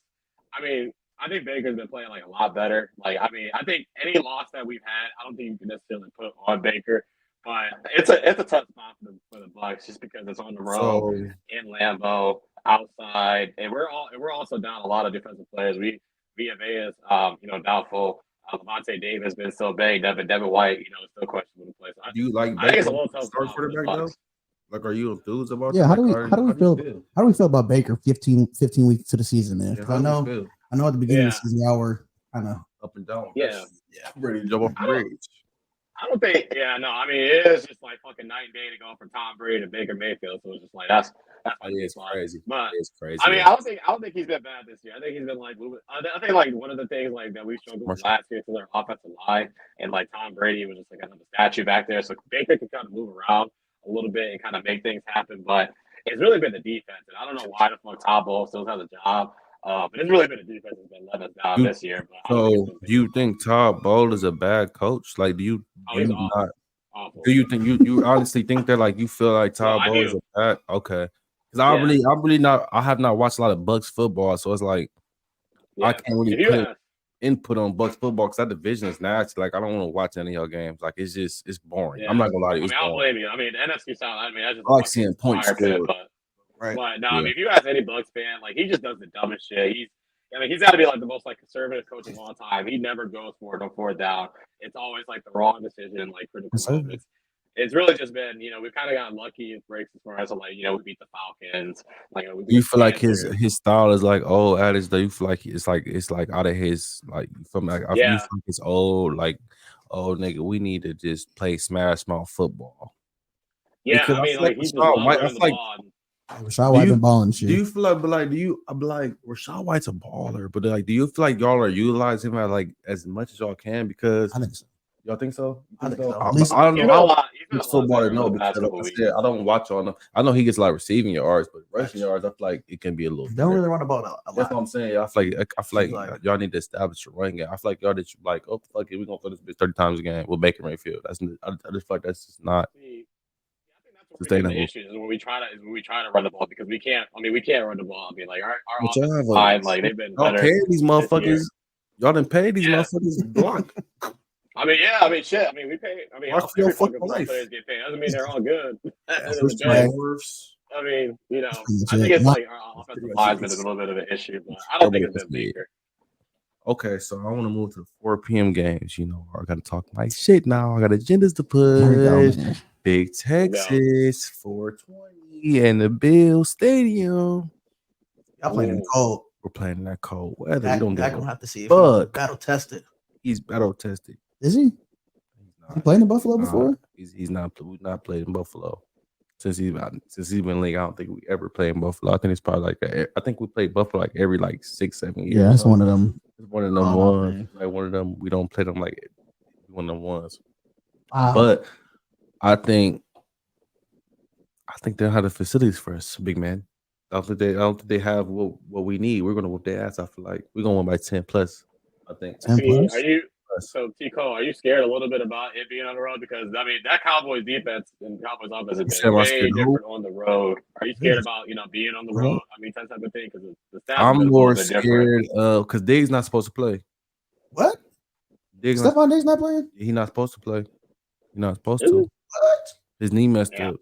I mean, I think Baker's been playing like a lot better. Like, I mean, I think any loss that we've had, I don't think you can necessarily put on Baker. But it's a tough spot for the Bucks just because it's on the road in Lambeau, outside, and we're also down a lot of defensive players. Villa is doubtful. Levante Davis has been so banged up, and Devin White, is still questionable to play. So Do you like I think it's a little tough start quarterback though? Like, are you enthused about? Yeah, how do we feel about Baker 15 weeks to the season, man? Yeah, I know at the beginning of the season y'all were kind of up and down. Yeah, ready to jump off the bridge. I don't think. Yeah, no. I mean, it is just like fucking night and day to go from Tom Brady to Baker Mayfield. So it's just like that's it's crazy. But it's crazy. I mean, I don't think he's been bad this year. I think he's been like moving. I think like one of the things like that we struggled with last year to their offensive line, and like Tom Brady was just like another statue back there. So Baker can kind of move around a little bit and kind of make things happen. But it's really been the defense, and I don't know why the fuck Todd Bowles still has a job. But it's really been the defense that's been letting us down this year. But so, do you think Todd Bowles is a bad coach? Like, do you not? Awful. Do you think you honestly think that like you feel like Todd Bowles is a bad? Okay, because I have not watched a lot of Bucks football, so it's like I can't really put input on Bucks football because that division is nasty. Like, I don't want to watch any of your games. Like, it's boring. Yeah. I'm not gonna lie to you. I don't blame you. I mean, NFC South. I mean, I just like seeing points scored. Right. But no, I mean, if you ask any Bucks fan, like he just does the dumbest shit. He's got to be like the most like conservative coach of all time. He never goes for it on fourth down. It's always like the wrong decision, like critical moments. It's really just been, we've kind of gotten lucky with breaks as far as like, we beat the Falcons. Like, you feel like his style is like old adage. Do you feel like it's like out of his like from like I feel like it's old like nigga, we need to just play smash mouth football. Yeah, because I mean, like he's like. Rashad White's been balling shit. Do you feel like, I'm like Rashad White's a baller, but like, do you feel like y'all are utilizing him as much as y'all can? Because I think so. Y'all think so? I think so. I don't know. He's football to know because like I said, I don't watch on him. I know he gets like receiving yards, but rushing yards, I feel like it can be a little. Don't really run the ball a lot. That's what I'm saying. I feel like y'all need to establish a run game. I feel like y'all that you like, oh fuck it, we're gonna throw this bitch 30 times a game with Baker Mayfield. I just feel like that's just not. The issue is when we try to run the ball because we can't. I mean, we can't run the ball. I mean, like our offensive line, like they've been better. Pay these motherfuckers. Y'all didn't pay these motherfuckers block. I mean, yeah. I mean, shit. I mean, we pay. I mean, every fucking players get paid. Doesn't mean they're all good. I mean, I think it's like our offensive line's been a little bit of an issue, but I don't think it's been Baker. Okay, so I want to move to the 4 p.m. games. I got to talk my shit now. I got agendas to push. Big Texas 420 and the Bill Stadium. Y'all playing in the cold. We're playing in that cold weather. We don't gonna have to see if he's battle tested. He's battle tested. Is he? He played in Buffalo before? He's not. We've not played in Buffalo since he's been in the league. I don't think we ever played in Buffalo. I think it's probably I think we played Buffalo like every 6-7 years. Yeah, that's one of them. It's one of them ones. Man. Like one of them. We don't play them like one of them ones. But I think they'll have the facilities for us, big man. I don't think they have what we need. We're gonna whoop their ass. I feel like we're gonna win by 10 plus. I think. 10 plus? Are you Tico? Are you scared a little bit about it being on the road? Because I mean, that Cowboys defense and Cowboys offense has been way different on the road. Are you scared about being on the road? I mean, that type of thing because the stats. I'm more scared because Diggs not supposed to play. What? Stephon Diggs not playing? He's not supposed to play. He's not supposed to. What? His knee messed up.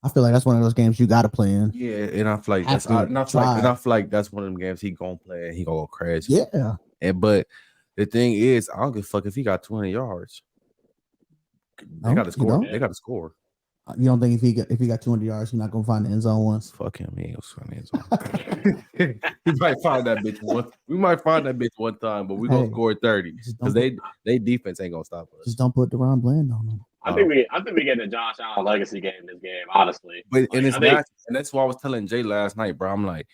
I feel like that's one of those games you got to play in. Yeah, and I feel like I feel like that's one of them games he gonna play and he gonna go crazy. Yeah. But the thing is, I don't give a fuck if he got 200 yards. They got to score. They got to score. You don't think if he got 200 yards, he's not gonna find the end zone once? Fuck him. He ain't gonna find the end zone. He might find that bitch one. We might find that bitch one time, but we gonna score 30 because they defense ain't gonna stop us. Just don't put Deron Bland on them. I think we get a Josh Allen legacy game in this game, honestly. But and that's why I was telling Jay last night, bro. I'm like,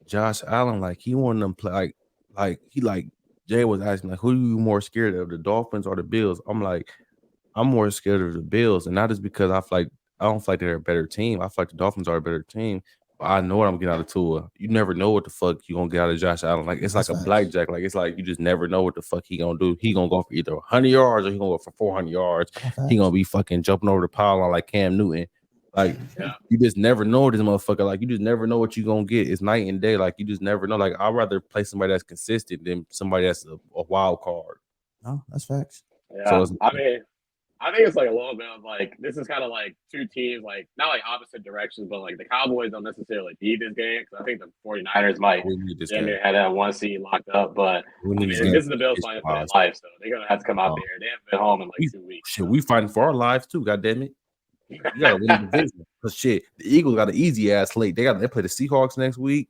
Josh Allen, like he wanted them play like Jay was asking, like, who are you more scared of, the Dolphins or the Bills? I'm like, I'm more scared of the Bills, and not just because I don't feel like they're a better team. I feel like the Dolphins are a better team. I know what I'm getting out of Tua. You never know what the fuck you gonna get out of Josh Allen. Like it's like a blackjack. Like it's like you just never know what the fuck he gonna do. He gonna go for either 100 yards or he gonna go for 400 yards. He gonna be fucking jumping over the pylon like Cam Newton, Like you just never know this motherfucker. Like you just never know what you gonna get. It's night and day. Like you just never know. Like I'd rather play somebody that's consistent than somebody that's a wild card. No, that's facts. Yeah, so I think it's like a little bit of like this is kind of like two teams, like not like opposite directions, but like the Cowboys don't necessarily need this game because I think the 49ers might had that 1 seed locked up. But I mean, this is the Bills fighting for their life, so they're gonna have to come out there. They haven't been home in like 2 weeks. Shit, we fighting for our lives too. God damn it. You gotta win the division. Cause shit, the Eagles got an easy ass slate. They play the Seahawks next week.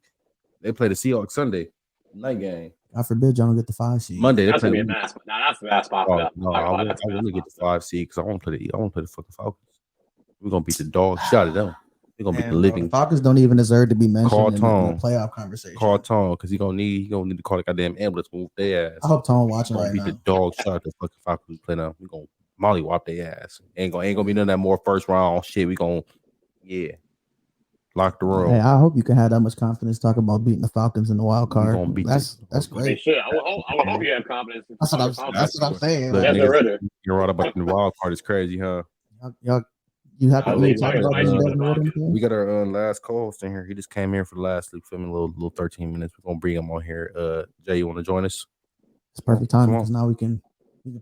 They play the Seahawks Sunday night game. God forbid y'all don't get the 5 seed. Monday they that's play. Gonna be a bad spot. No, that's the bad spot for that. No, I want to get the 5 seed because I want to play the fucking Falcons. We're gonna beat the dog shot at them. We're gonna beat the living. The Falcons don't even deserve to be mentioned Call in the playoff conversation. Call Tone because he gonna need to call the goddamn ambulance to move their ass. I hope Tone watching right beat now. The dog shot at the fucking Falcons play now. We gonna mollywop their ass. Ain't gonna be none of that more first round shit. We gonna lock the room. Hey, I hope you can have that much confidence talking about beating the Falcons in the wild card. That's great. They should. I would hope you have confidence. That's what I'm saying. Look, you're right about the wild card. It's crazy, huh? Y'all, you have to really talk about we got our last co-host in here. He just came here for the last filming little 13 minutes. We're gonna bring him on here. Jay, you want to join us? It's perfect time because now we can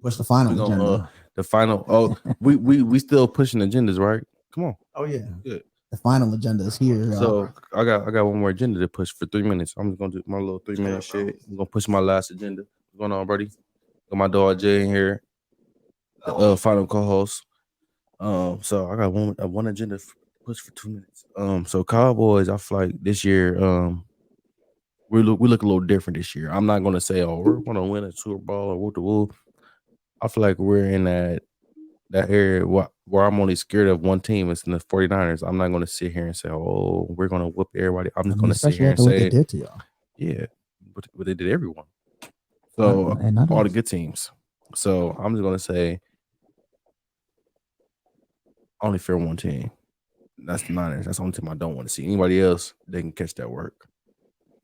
push the final agenda. The final. Oh, we still pushing agendas, right? Come on. Oh yeah. Good. The final agenda is here. So I got one more agenda to push for 3 minutes. I'm just gonna do my little 3-minute shit. I'm gonna push my last agenda. What's going on, buddy? Got my dog Jay in here. The final co-host. So I got one agenda to push for 2 minutes. So Cowboys, I feel like this year, we look a little different this year. I'm not gonna say, we're gonna win a Super Bowl or woo. I feel like we're in that area where I'm only scared of one team. It's in the 49ers. I'm not going to sit here and say, we're going to whoop everybody. I'm just going to sit here and say, what they did to y'all. Yeah, what they did to everyone. So all the good teams. So I'm just going to say, I only fear one team. That's the Niners. That's the only team I don't want to see. Anybody else, they can catch that work.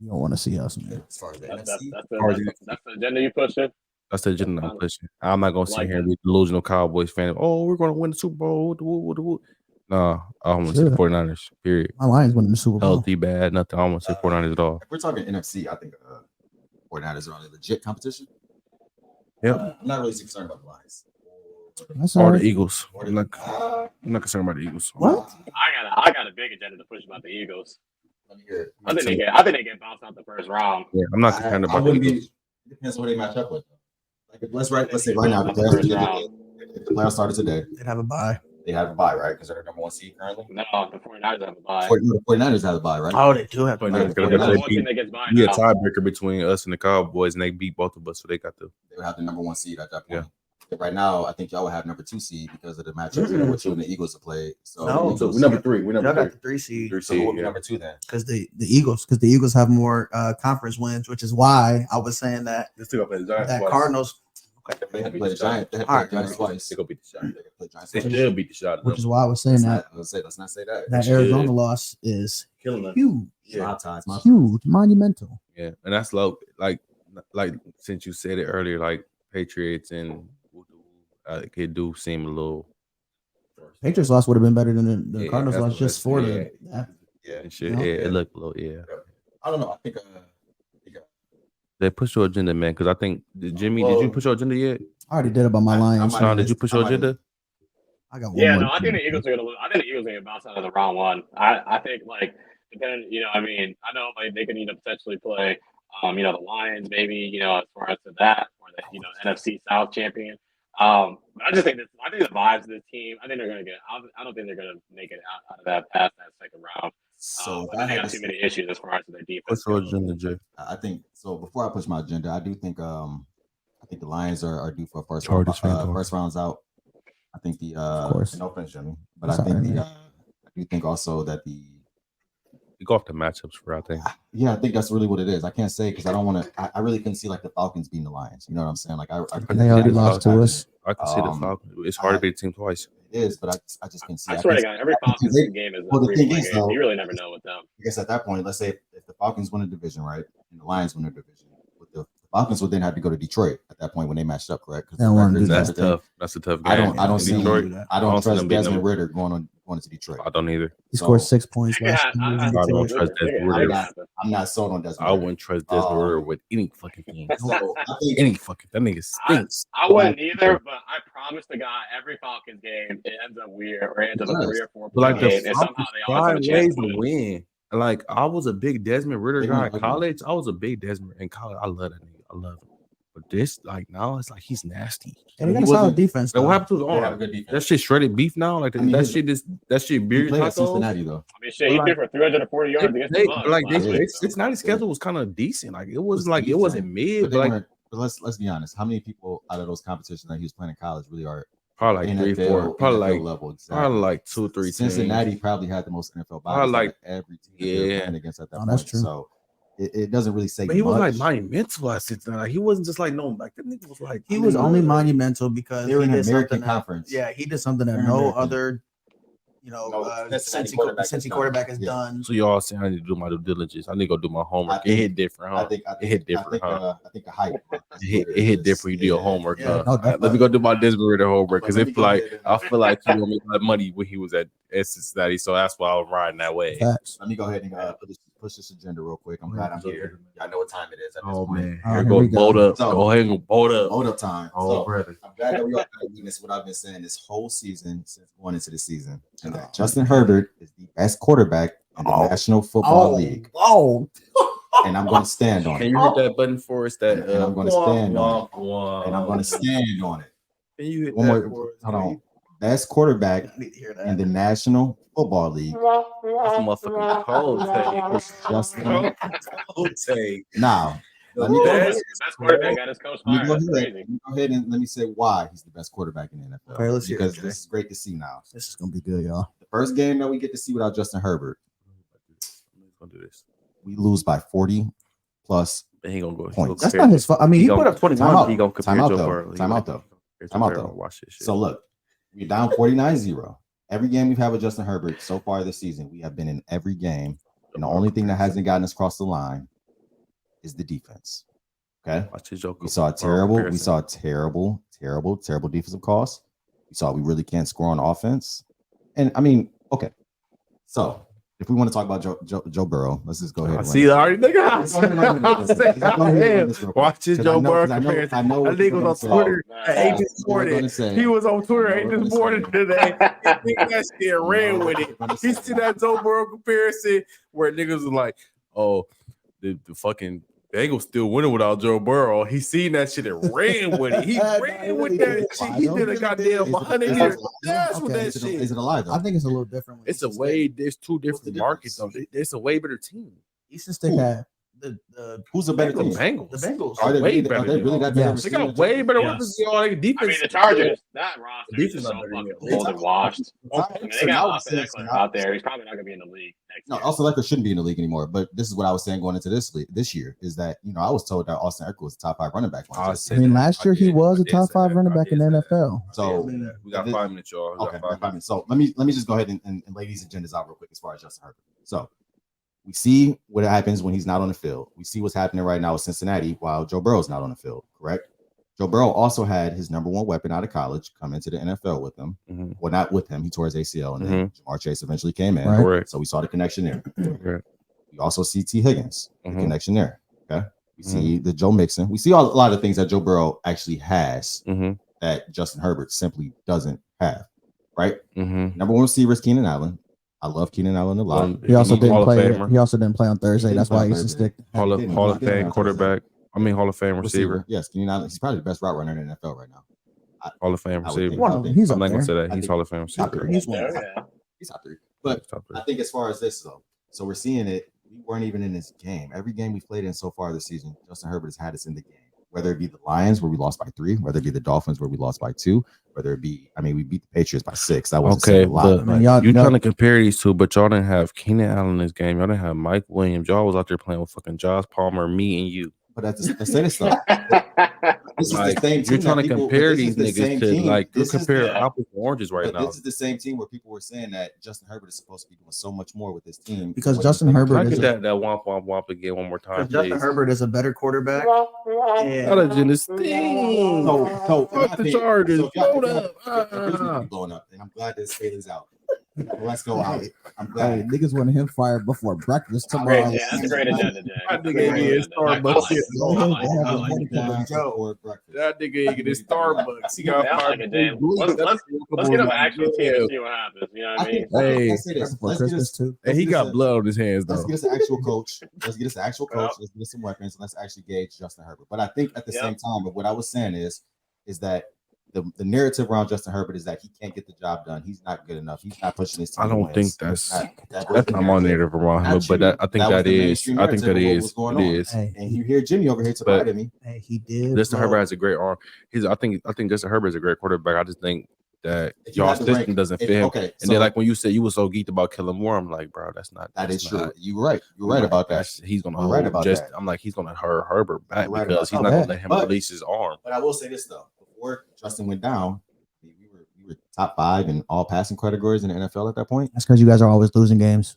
You don't want to see us, man. As far as that's the agenda you pushing. That's the agenda I'm pushing. I'm not gonna sit here and be delusional Cowboys fan. We're gonna win the Super Bowl. Nah, I don't want to see the 49ers. Period. My Lions winning the Super Bowl. Healthy, bad, nothing. I don't want to see 49ers at all. If we're talking NFC, I think 49ers are on a legit competition. Yep. I'm not really concerned about the Lions. Or the Eagles. I'm not concerned about the Eagles. What? I got a big agenda to push about the Eagles. I think they get bounced out the first round. Yeah, I'm not concerned about the Eagles. It depends on who they match up with. Like let's say right now, if the playoffs started today, they'd have a bye. They have a bye, right? Because they're number 1 seed currently. No, the 49ers have a bye. The 49ers have a bye, right? Oh, they do have a bye. Be a tiebreaker between us and the Cowboys, and they beat both of us, so they got the. They would have the number 1 seed at that point. Yeah. Right now, I think y'all would have number 2 seed because of the matchup with you and the Eagles to play. So we're number 3. We're number 3. Got the 3 seed. So we'll be number 2 then. Because the Eagles have more conference wins, which is why I was saying that that Cardinals. They had to play the Giants twice. They go beat the Giants. They still beat the Giants. Which is why I was saying let's not say that. That Arizona loss is killing us. Huge. Yeah. Huge, monumental. Yeah, and that's low. Like since you said it earlier, like Patriots and it do seem a little. Patriots loss would have been better than the Cardinals loss just for the. Yeah, shit. Yeah, it looked low. Yeah. I don't know. I think. They push your agenda, man. Because I think Jimmy, did you push your agenda yet? I already did about my Lions. Sean, did you push your agenda? I got one. Yeah, no, I think the Eagles are gonna lose. I think the Eagles are gonna bounce out of the round one. I think depending, I know they can potentially play, the Lions maybe, as far as to that, or the NFC South champion. But I just think the vibes of this team. I think they're gonna get. I don't think they're gonna make it out of that past that second round. So they got too many issues as far as their defense. What's your agenda, Jay? I think so. Before I push my agenda, I do think the Lions are due for a first rounds out. I think the no offense, Jimmy, but I think I do think also that the you go off the matchups for I think. Yeah, I think that's really what it is. I can't say because I don't want to. I really couldn't see like the Falcons beating the Lions. You know what I'm saying? Like I they already lost to us. I can see the Falcons. It's hard to beat a team twice. It is, but I just can see. I swear to God, every Falcons game is the thing is, though, you really never know with them. I guess at that point, let's say if the Falcons win a division, right, and the Lions win a division, the Falcons would then have to go to Detroit at that point when they matched up, correct? That's tough. That's a tough game. I don't trust Desmond Ridder going on going to Detroit. I don't either. He scored 6 points last year. I don't trust Desmond Ridder. I'm not sold on Desmond. I wouldn't trust Desmond Ridder with any fucking thing. So I think Any fucking that nigga stinks. I wouldn't either, but I promise the guy every Falcons game it ends up weird or ends up a 3 or 4 Like the game, and somehow they always have a chance to win. Like I was a big Desmond Ridder guy in college. I was a big Desmond in college. I love that nigga. I love him. But this, like now, it's like he's nasty. And he got a solid defense. What happened to his arm? That shit shredded beef now. Like that shit beer tacos. Cincinnati though. I mean, shit, he threw for 340 yards against the Bucs. Like Cincinnati's schedule was kind of decent. Like it wasn't like it wasn't mid. But let's be honest. How many people out of those competitions that he was playing in college really are probably like NFL, 3, 4, probably level? Exactly. Probably like 2, 3. Cincinnati probably had the most NFL bodies like every team that they were playing against at that point. That's true. So it doesn't really say. But he much. was like monumental at Cincinnati. He wasn't just like like that nigga was like he was only monumental because they were in the an American conference. Yeah, he did something that no other, Cincy quarterback has done. So y'all saying I need to do my due diligence. I need to go do my homework. It hit different, huh? It hit different, huh? I think the hype. It hit different. You do your homework. Let me go do my Desmond Ridder homework because I feel like he won't make that money when he was at Cincinnati. So that's why I was riding that way. Let me go ahead and push this agenda real quick. I'm glad I'm here. I know what time it is. Man, here goes bolt up. Go ahead and bolt up. Bolt up time. Brother. I'm glad that we all witness what I've been saying this whole season since going into the season, and that Justin Herbert is the best quarterback in the National Football League. And I'm going to stand on it. Can you hit that button for us? And I'm going to stand on it. And I'm going to stand on it. Can you hit one that more? Hold on. Best quarterback in the National Football League. That's a motherfucking cold take. Now, let me go ahead and let me say why he's the best quarterback in the NFL. Okay, because this is great to see now. This is gonna be good, y'all. The first game that we get to see without Justin Herbert, do this. We lose by 40 plus he gonna go points. That's not his fault. I mean, he put up 21. He gonna compare Time out though. Watch this shit. So look, we're down 49-0. Every game we've had with Justin Herbert so far this season, we have been in every game, and the only thing that hasn't gotten us across the line is the defense. Okay, we saw terrible defensive calls. We saw we really can't score on offense, and I mean, okay. So if we want to talk about Joe Burrow, let's just go ahead. I already nigga. Watch this Joe Burrow comparison. I think it was on Twitter. Agent Borden. He was on Twitter. Agent Borden today. That shit ran with it. He see that Joe Burrow comparison where niggas was like, "Oh, the fucking Bengals still winning without Joe Burrow." He seen that shit and ran with it. He ran with that shit. He did a goddamn 100 years. That's what that shit. Is it alive? I think it's a little different. It's a way. There's two different markets. It's a way better team. Eastern State had the who's a better team? Bengals. The Bengals Are they way really, better. Are they really that better? They got way better weapons. Like defense. I mean, the Chargers, that roster is so fucking old and washed. I mean, they got Austin Eckler out there. He's probably not going to be in the league next year. Austin Eckler shouldn't be in the league anymore. But this is what I was saying going into this year is that, I was told that Austin Eckler was the top 5 running back. I mean, last year he was a top 5 running back in the NFL. So we got 5 minutes, y'all. Okay, 5 minutes. So let me just go ahead and lay these agendas out real quick as far as Justin Herbert. So we see what happens when he's not on the field. We see what's happening right now with Cincinnati while Joe Burrow's not on the field, correct? Joe Burrow also had his number 1 weapon out of college come into the NFL with him. Mm-hmm. Well, not with him. He tore his ACL, and then Jamar Chase eventually came in. Right. So we saw the connection there. Right. We also see T. Higgins, the connection there. Okay. We see the Joe Mixon. We see a lot of things that Joe Burrow actually has that Justin Herbert simply doesn't have. Right? Number 1 receiver is Keenan Allen. I love Keenan Allen a lot. He also didn't play. He also didn't play on Thursday. That's why he's a stick. Hall of Fame quarterback. Hall of Fame receiver. Yes, Keenan Allen. He's probably the best route runner in the NFL right now. Hall of Fame receiver. He's I'm not gonna say that. He's Hall of Fame receiver. He's top 3. But I think as far as this though, so we're seeing it. We weren't even in this game. Every game we played in so far this season, Justin Herbert has had us in the game. Whether it be the Lions where we lost by 3, whether it be the Dolphins where we lost by 2, whether it be, we beat the Patriots by 6. That was okay. But you're trying to compare these two, but y'all didn't have Keenan Allen in this game. Y'all didn't have Mike Williams. Y'all was out there playing with fucking Josh Palmer, me, and you. But that's say this stuff. This is the same team. You're trying to compare these niggas to you compare apples and oranges right now. This is the same team where people were saying that Justin Herbert is supposed to be doing so much more with this team because Justin Herbert is that womp womp womp again one more time. Justin Herbert is a better quarterback. Not a genius thing. So fuck the Chargers. Hold up. Blowing up, and I'm glad this Haley's out. Let's go out. I'm glad. Niggas wanted him fired before breakfast tomorrow. Yeah, that's a great agenda, Jay. That nigga ain't get Starbucks. That nigga ain't get Starbucks. He got Let's get him an actual team and see what happens. You know what I mean? Hey, For Christmas too. and he got blood on his hands though. Let's get us an actual coach. Let's get us an actual coach. Let's get us some weapons. Let's actually gauge Justin Herbert. But I think at the same time, but what I was saying is that the narrative around Justin Herbert is that he can't get the job done. He's not good enough. He's not pushing his team. I don't think that's not my narrative around him, but I think that is. I think that is. It is. And you hear Jimmy over here to bite at me. Hey, he did. Justin Herbert has a great arm. I think Justin Herbert is a great quarterback. I just think that y'all system doesn't fit him. Okay, and then like when you said you were so geeked about Kellen Moore, I'm like, bro, that's not. That is true. You're right. You're right about that. He's gonna hold that. I'm like, he's gonna hurt Herbert back because he's not gonna let him release his arm. But I will say this though, before Justin went down, we were top 5 in all passing categories in the NFL at that point. That's because you guys are always losing games.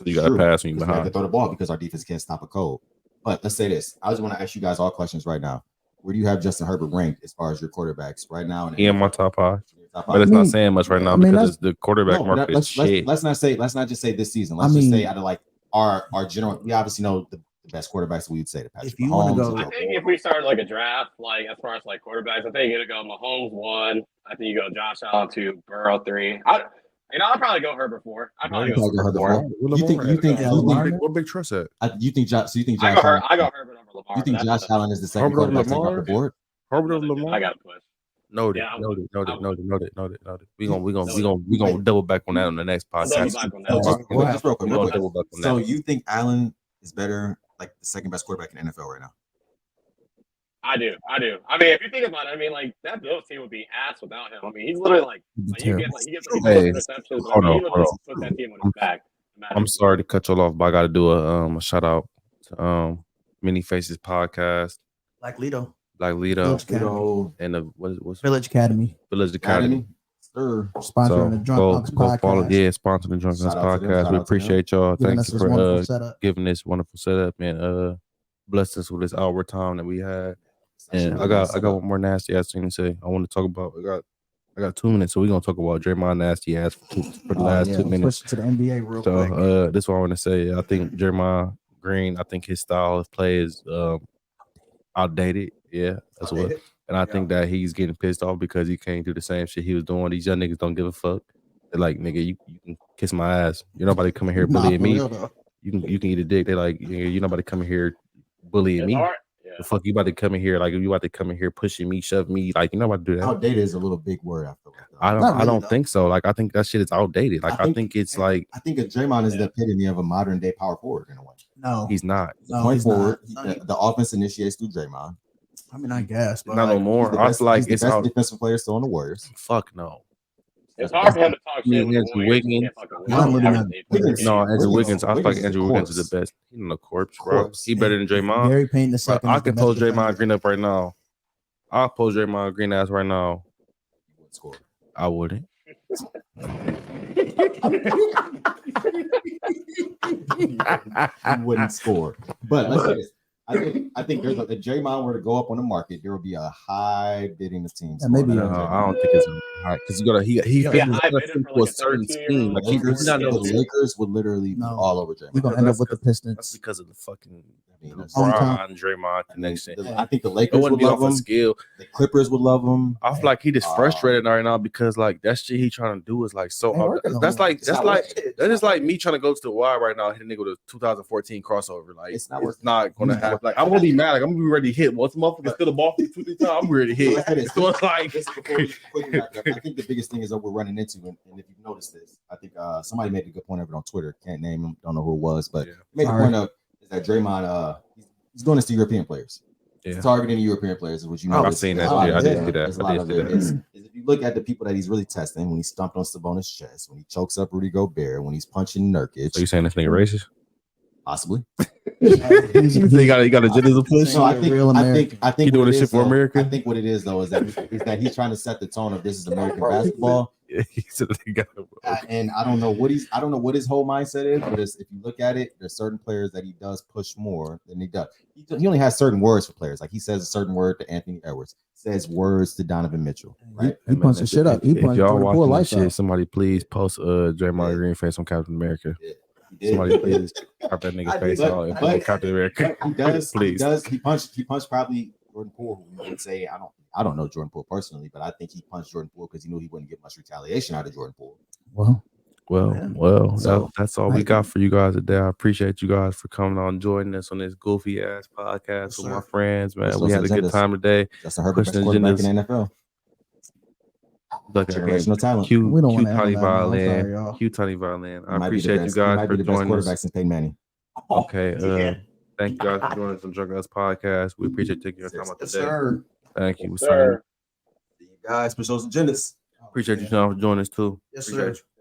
You got to pass when you're behind. You have to throw the ball because our defense can't stop a cold. But let's say this. I just want to ask you guys all questions right now. Where do you have Justin Herbert ranked as far as your quarterbacks right now? He in my top 5. But it's not saying much right now because the quarterback market is shit. Let's not just say this season. Let's just say out of like our general. We obviously know the best quarterbacks. We'd say the Patrick If you want to go, I think if we start like a draft, like as far as like quarterbacks, I think it'll go Mahomes 1. I think you go Josh Allen 2, Burrow 3. I'd probably go Herbert 4. I'd probably go Herbert 4. You think what big trust at? You think Josh? So you think Josh? I go Herbert over Lamar. You think Josh Allen is the second quarterback off the board? Herbert over Lamar. I got a push. Noted. We gonna double back on that on the next podcast. Just real quick. So you think Allen is better, like the second best quarterback in the NFL right now? I do. I mean, if you think about it, I mean, like that Bills team would be ass without him. I mean, he's literally like he gets interceptions. Hold on. Put that team on his back. I'm sorry to cut you off, but I got to do a shout out to Many Faces podcast. Like Lido. And what's Village Academy. Sure. Sponsoring the Drunk Punks podcast. Sponsoring the Drunk Punks podcast. We appreciate y'all. Thank you for giving this wonderful setup and blessed us with this hour time that we had. And I got one more nasty ass thing to say. I want to talk about. I got 2 minutes, so we're gonna talk about Draymond nasty ass for the last 2 minutes. Push to the NBA real quick. So this is what I want to say. I think Draymond Green. I think his style of play is outdated. Yeah, that's what. And I think that he's getting pissed off because he can't do the same shit he was doing. These young niggas don't give a fuck. They're like, nigga, you can kiss my ass. You're nobody coming here bullying me. You can eat a dick. They're like, you're nobody coming here bullying me. Yeah. The fuck you about to come in here? Like, you about to come in here pushing me, shove me? Like, you know about to do that? Outdated is a little big word. I feel like. I don't think so. Like, I think that shit is outdated. Like, I think it's like. I think Draymond is the epitome of a modern day power forward in a way. No, he's not. Point forward. The offense initiates through Draymond. I mean, I guess, but not no more. I was like, it's the best defensive player still on the Warriors. Fuck no. It's hard for him to talk shit. Andrew Wiggins. No, Andrew Wiggins. I feel like Andrew Wiggins is the best. He's in the corpse, bro. He better than Draymond. Gary Payton the second. I can post Draymond Green up right now. I'll post Draymond Green ass right now. I wouldn't. He wouldn't score. But let's say this. I think there's if Draymond were to go up on the market, there would be a high bidding of teams. Yeah, maybe I don't think it's high because he fits into a certain scheme. Like the Lakers would literally be all over Draymond. We're gonna end up with the Pistons. That's because of the fucking LeBron Draymond connection. I think the Lakers would love him. Skill. The Clippers would love him. I feel like he just frustrated right now because like that shit he trying to do is like so hard. That's like me trying to go to the wire right now, hit a nigga with a 2014 crossover. Like it's not gonna happen. Like I'm gonna be mad. Like I'm gonna be ready to hit. Once motherfucker steal the ball 2 times, I'm ready to hit. So it's like I think the biggest thing is that we're running into, and if you've noticed this, I think somebody made a good point of it on Twitter. Can't name him, don't know who it was, but made a point of is that Draymond he's doing this to European players. Yeah. Targeting European players is what you know. I've seen that. I didn't see that. A lot of it is if you look at the people that he's really testing, when he stomped on Sabonis' chest, when he chokes up Rudy Gobert, when he's punching Nurkic. Are you saying this nigga racist? Possibly. He got a agenda to push. No, I think he doing this shit for America. I think what it is though is that he's trying to set the tone of this is American basketball. And I don't know what his whole mindset is, but if you look at it, there's certain players that he does push more than he does. He only has certain words for players. Like he says a certain word to Anthony Edwards, says words to Donovan Mitchell. Right? He punched the shit up. He punched y'all Jordan Poole watching lights shit, out. somebody please post Draymond Green face on Captain America. Somebody please crop that nigga face out and put Captain America. He does. Please. He punched probably Jordan Poole, who would say I don't know Jordan Poole personally, but I think he punched Jordan Poole because he knew he wouldn't get much retaliation out of Jordan Poole. Well, So, that's all we got for you guys today. I appreciate you guys for coming on, joining us on this goofy ass podcast with my friends, man. We had a good time today. Justin Herbert, best quarterback in the NFL. Generational talent. We don't want to Tiny have Violin. Cute Tiny Violin. I appreciate you guys for joining us. Quarterback since Peyton Manning. Okay. Thank you guys for joining us on Drunk Us Podcast. We appreciate taking your time out today. Sir. Thank you, sir. See you guys, push those agendas. Appreciate you, Sean, for joining us too. Yes, Appreciate sir. you.